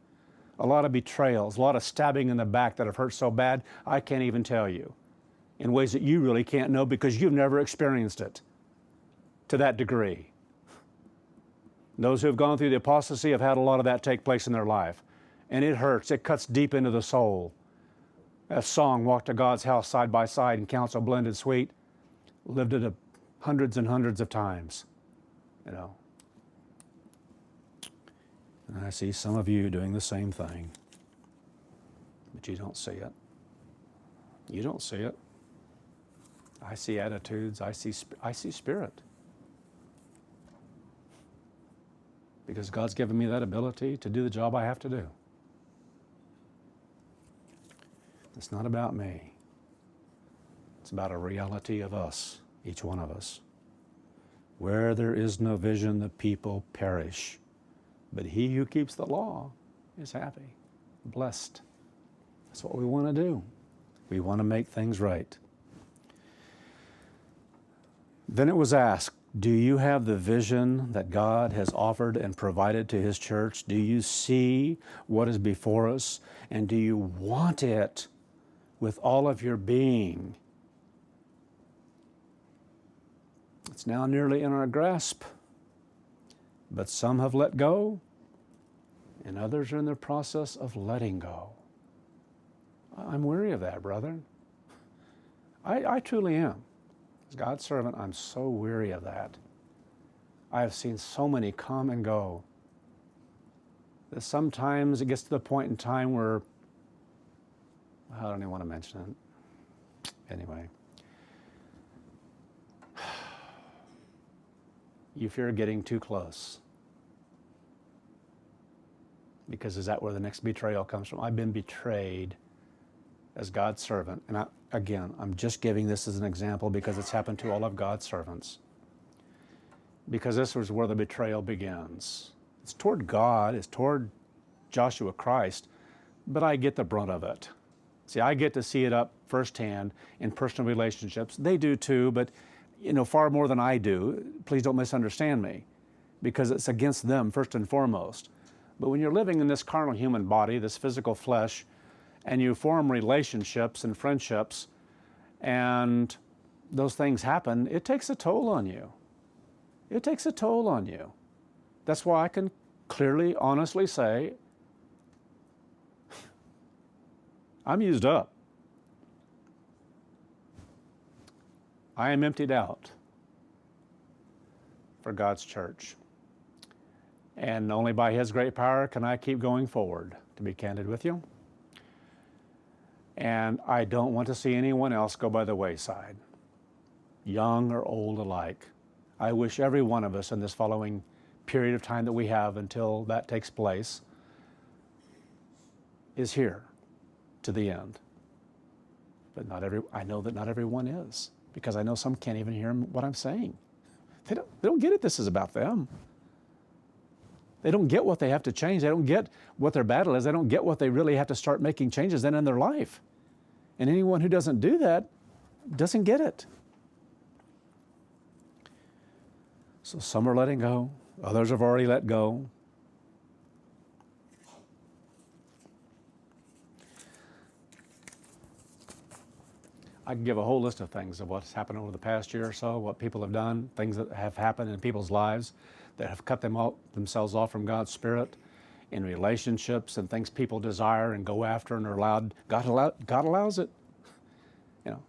a lot of betrayals, a lot of stabbing in the back that have hurt so bad, I can't even tell you, in ways that you really can't know because you've never experienced it to that degree. Those who have gone through the apostasy have had a lot of that take place in their life. And it hurts. It cuts deep into the soul. That song, Walk to God's House Side by Side and Counsel Blended Sweet, lived it hundreds and hundreds of times, you know. And I see some of you doing the same thing. But you don't see it. You don't see it. I see attitudes. I see spirit. Because God's given me that ability to do the job I have to do. It's not about me. It's about a reality of us, each one of us. Where there is no vision, the people perish. But he who keeps the law is happy, blessed. That's what we want to do. We want to make things right. Then it was asked, do you have the vision that God has offered and provided to His church? Do you see what is before us? And do you want it with all of your being? It's now nearly in our grasp, but some have let go, and others are in the process of letting go. I'm weary of that, brethren. I truly am. As God's servant, I'm so weary of that. I have seen so many come and go that sometimes it gets to the point in time where I don't even want to mention it. Anyway. You fear getting too close. Because is that where the next betrayal comes from? I've been betrayed as God's servant. And I'm just giving this as an example because it's happened to all of God's servants. Because this was where the betrayal begins. It's toward God, it's toward Joshua Christ, but I get the brunt of it. See, I get to see it up firsthand in personal relationships. They do too, but far more than I do. Please don't misunderstand me, because it's against them first and foremost. But when you're living in this carnal human body, this physical flesh, and you form relationships and friendships, and those things happen, it takes a toll on you. It takes a toll on you. That's why I can clearly, honestly say, I'm used up. I am emptied out for God's church. And only by His great power can I keep going forward, to be candid with you. And I don't want to see anyone else go by the wayside, young or old alike. I wish every one of us in this following period of time that we have until that takes place, is here to the end. But I know that not everyone is, because I know some can't even hear what I'm saying. They don't get it. This is about them. They don't get what they have to change. They don't get what their battle is. They don't get what they really have to start making changes in their life. And anyone who doesn't do that doesn't get it. So some are letting go. Others have already let go. I can give a whole list of things of what's happened over the past year or so, what people have done, things that have happened in people's lives that have cut themselves off from God's Spirit, in relationships and things people desire and go after and are allowed. God allows it. You know,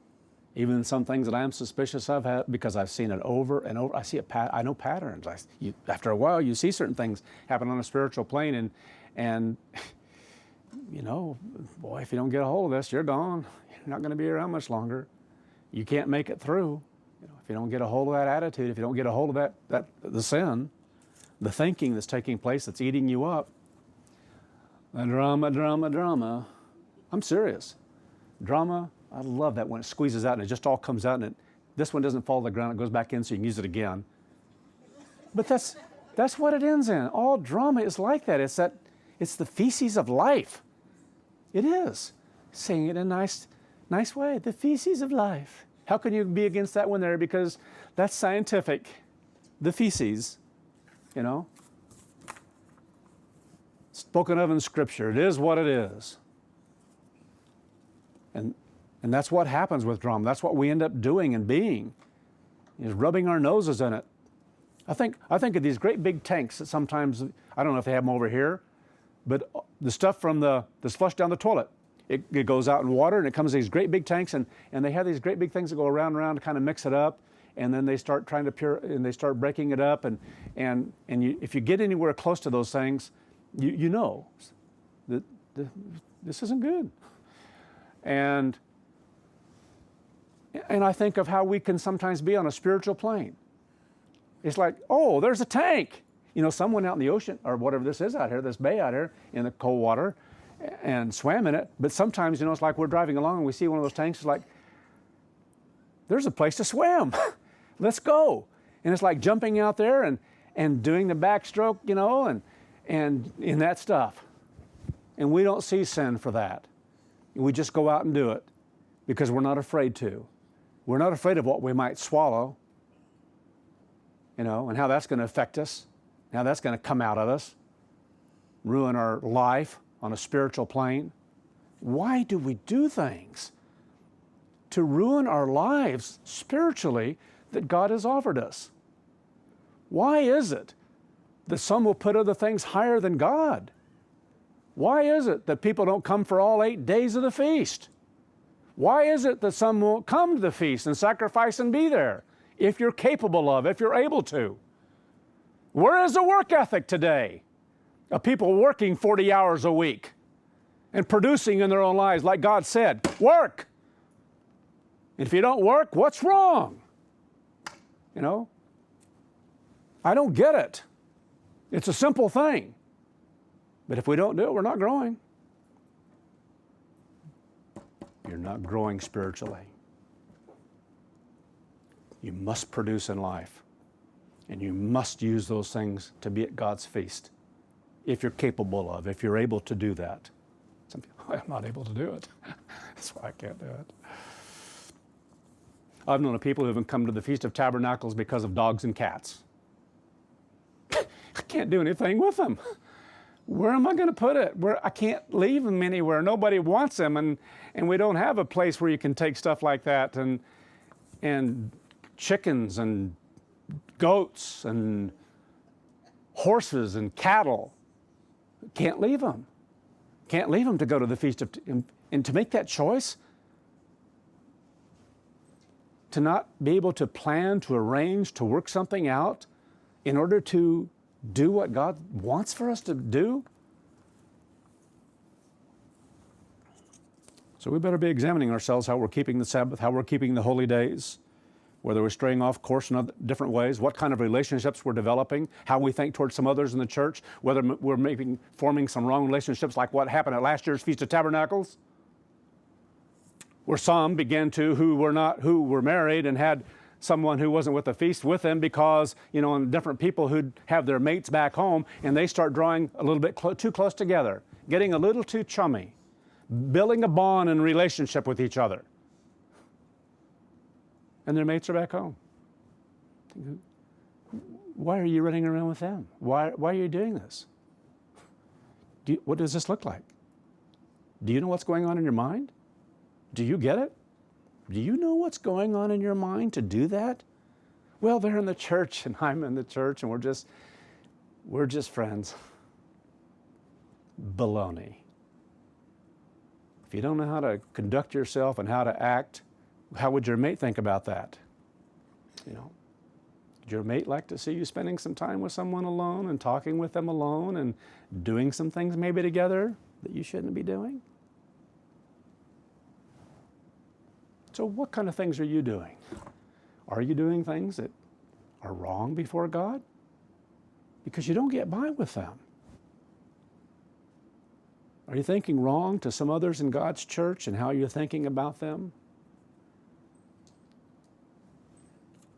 even some things that I am suspicious of, because I've seen it over and over. I know patterns. After a while, you see certain things happen on a spiritual plane, and you know, boy, if you don't get a hold of this, you're gone. You're not going to be around much longer. You can't make it through. You know, if you don't get a hold of that attitude, if you don't get a hold of the sin, the thinking that's taking place that's eating you up, the drama. I'm serious. Drama, I love that when it squeezes out and it just all comes out, and this one doesn't fall to the ground, it goes back in so you can use it again. But that's what it ends in. All drama is like that. It's the feces of life. It is. Saying it in a nice way. The feces of life. How can you be against that one there? Because that's scientific. The feces, you know. Spoken of in Scripture. It is what it is. And that's what happens with drama. That's what we end up doing and being, is rubbing our noses in it. I think of these great big tanks that sometimes, I don't know if they have them over here, but the stuff that's flushed down the toilet, it goes out in water and it comes in these great big tanks, and they have these great big things that go around and around to kind of mix it up, and then they start trying to and they start breaking it up, and if you get anywhere close to those things, you know that this isn't good. And I think of how we can sometimes be on a spiritual plane. It's like, oh, there's a tank. You know, someone out in the ocean, or whatever this is out here, this bay out here in the cold water, and swam in it. But sometimes, you know, it's like we're driving along and we see one of those tanks. It's like, there's a place to swim. Let's go. And it's like jumping out there and doing the backstroke, you know, and in that stuff. And we don't see sin for that. We just go out and do it because we're not afraid to. We're not afraid of what we might swallow, you know, and how that's going to affect us, how that's going to come out of us, ruin our life on a spiritual plane. Why do we do things to ruin our lives spiritually that God has offered us? Why is it that some will put other things higher than God? Why is it that people don't come for all 8 days of the feast? Why is it that some won't come to the feast and sacrifice and be there if you're capable of, if you're able to? Where is the work ethic today of people working 40 hours a week and producing in their own lives like God said, work? And if you don't work, what's wrong? You know? I don't get it. It's a simple thing. But if we don't do it, we're not growing. You're not growing spiritually. You must produce in life. And you must use those things to be at God's feast. If you're capable of, if you're able to do that. Some people, I'm not able to do it. That's why I can't do it. I've known of people who haven't come to the Feast of Tabernacles because of dogs and cats. I can't do anything with them. Where am I going to put it? I can't leave them anywhere. Nobody wants them, and we don't have a place where you can take stuff like that, and chickens and goats and horses and cattle. Can't leave them. Can't leave them to go to the feast of, and to make that choice, to not be able to plan, to arrange, to work something out in order to do what God wants for us to do. So we better be examining ourselves, how we're keeping the Sabbath, how we're keeping the holy days. whether we're straying off course in other, different ways, what kind of relationships we're developing, how we think towards some others in the church, whether we're maybe forming some wrong relationships like what happened at last year's Feast of Tabernacles, where some began to, who were married and had someone who wasn't with the feast with them because, and different people who'd have their mates back home, and they start drawing a little bit too close together, getting a little too chummy, building a bond and relationship with each other. And their mates are back home. Why are you running around with them? Why are you doing this? What does this look like? Do you know what's going on in your mind? Do you get it? Do you know what's going on in your mind to do that? Well, they're in the church and I'm in the church and we're just friends. Baloney. If you don't know how to conduct yourself and how to act, how would your mate think about that? Would your mate like to see you spending some time with someone alone and talking with them alone and doing some things maybe together that you shouldn't be doing? So what kind of things are you doing? Are you doing things that are wrong before God? Because you don't get by with them. Are you thinking wrong to some others in God's church and how you're thinking about them?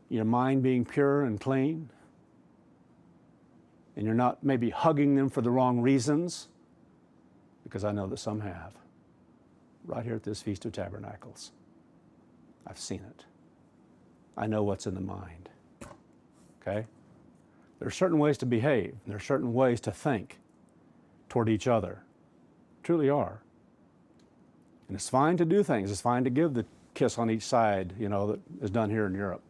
Your mind being pure and clean, and you're not maybe hugging them for the wrong reasons, because I know that some have, right here at this Feast of Tabernacles. I've seen it. I know what's in the mind, okay? There are certain ways to behave, and there are certain ways to think toward each other, truly are. And it's fine to do things, it's fine to give the kiss on each side, that is done here in Europe,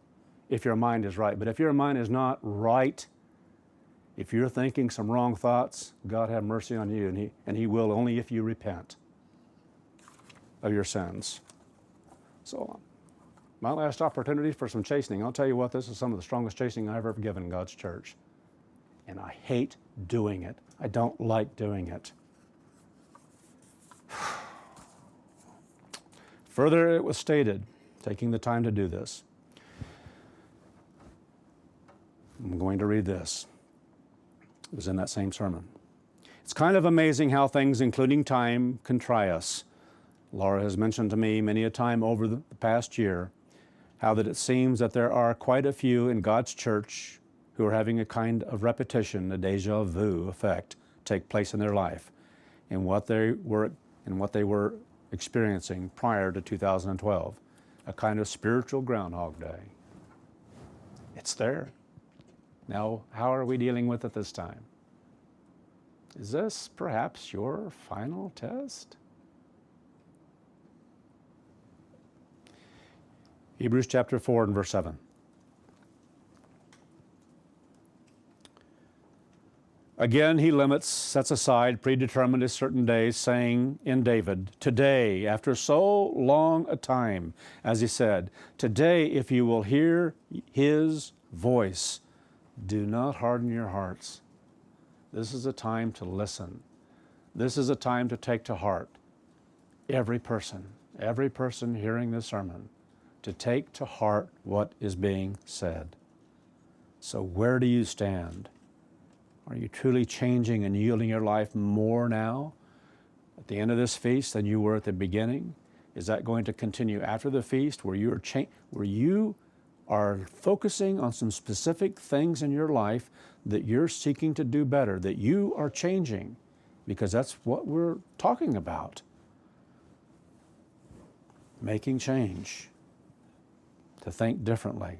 if your mind is right. But if your mind is not right, if you're thinking some wrong thoughts, God have mercy on you, and He will only if you repent of your sins. So, my last opportunity for some chastening. I'll tell you what, this is some of the strongest chastening I've ever given in God's church. And I hate doing it. I don't like doing it. Further, it was stated, taking the time to do this. I'm going to read this. It was in that same sermon. It's kind of amazing how things, including time, can try us. Laura has mentioned to me many a time over the past year how that it seems that there are quite a few in God's church who are having a kind of repetition, a déjà vu effect take place in their life in what they were experiencing prior to 2012, a kind of spiritual Groundhog Day. It's there. Now, how are we dealing with it this time? Is this perhaps your final test? Hebrews chapter 4 and verse 7. Again, he sets aside, predetermined a certain day, saying in David, today, after so long a time, as he said, today, if you will hear his voice, do not harden your hearts. This is a time to listen. This is a time to take to heart. Every person hearing this sermon, to take to heart what is being said. So where do you stand? Are you truly changing and yielding your life more now at the end of this feast than you were at the beginning? Is that going to continue after the feast where you are focusing on some specific things in your life that you're seeking to do better, that you are changing? Because that's what we're talking about. Making change, to think differently.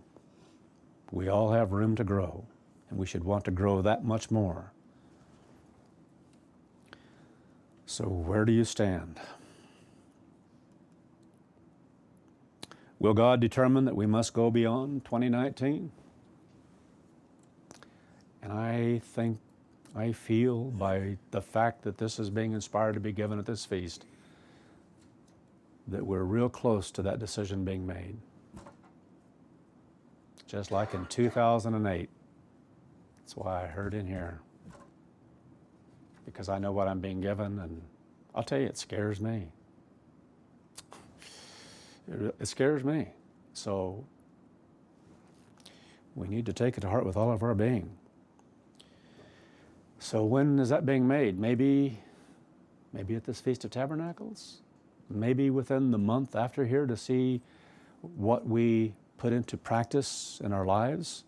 We all have room to grow, and we should want to grow that much more. So where do you stand? Will God determine that we must go beyond 2019? And I feel by the fact that this is being inspired to be given at this feast, that we're real close to that decision being made. Just like in 2008. That's why I heard in here. Because I know what I'm being given, and I'll tell you, it scares me. It scares me. So We need to take it to heart with all of our being. So when is that being made? Maybe at this Feast of Tabernacles? Maybe within the month after here, to see what we put into practice in our lives?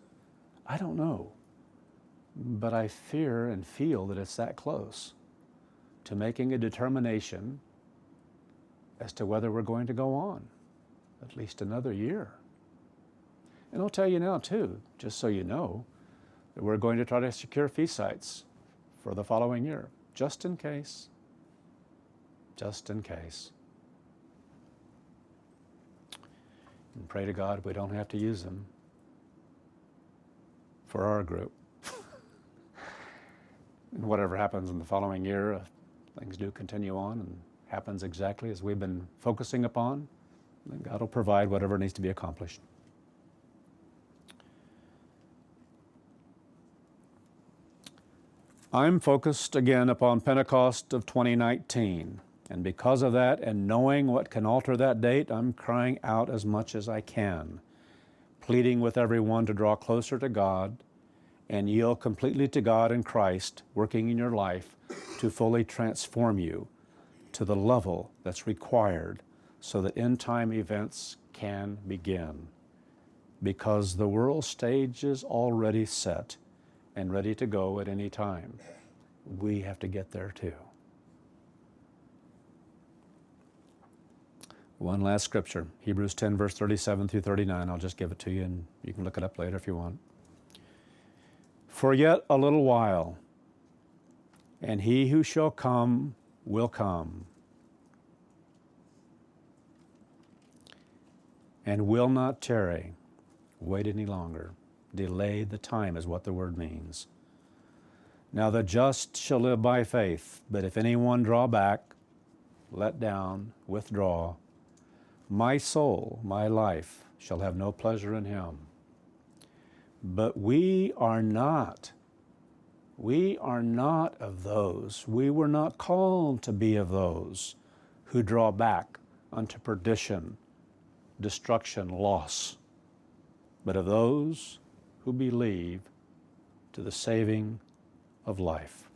I don't know. But I fear and feel that it's that close to making a determination as to whether we're going to go on at least another year. And I'll tell you now too, just so you know, that we're going to try to secure feast sites for the following year, just in case. Just in case. And pray to God we don't have to use them for our group. And whatever happens in the following year, things do continue on and happens exactly as we've been focusing upon, then God will provide whatever needs to be accomplished. I'm focused again upon Pentecost of 2019. And because of that, and knowing what can alter that date, I'm crying out as much as I can, pleading with everyone to draw closer to God and yield completely to God and Christ, working in your life to fully transform you to the level that's required so that end-time events can begin. Because the world stage is already set and ready to go at any time. We have to get there too. One last scripture, Hebrews 10, verse 37 through 39. I'll just give it to you and you can look it up later if you want. For yet a little while, and he who shall come will come, and will not tarry. Wait any longer. Delay the time is what the word means. Now the just shall live by faith, but if anyone draw back, let down, withdraw, my soul, my life, shall have no pleasure in him. But we are not of those. We were not called to be of those who draw back unto perdition, destruction, loss, but of those who believe to the saving of life.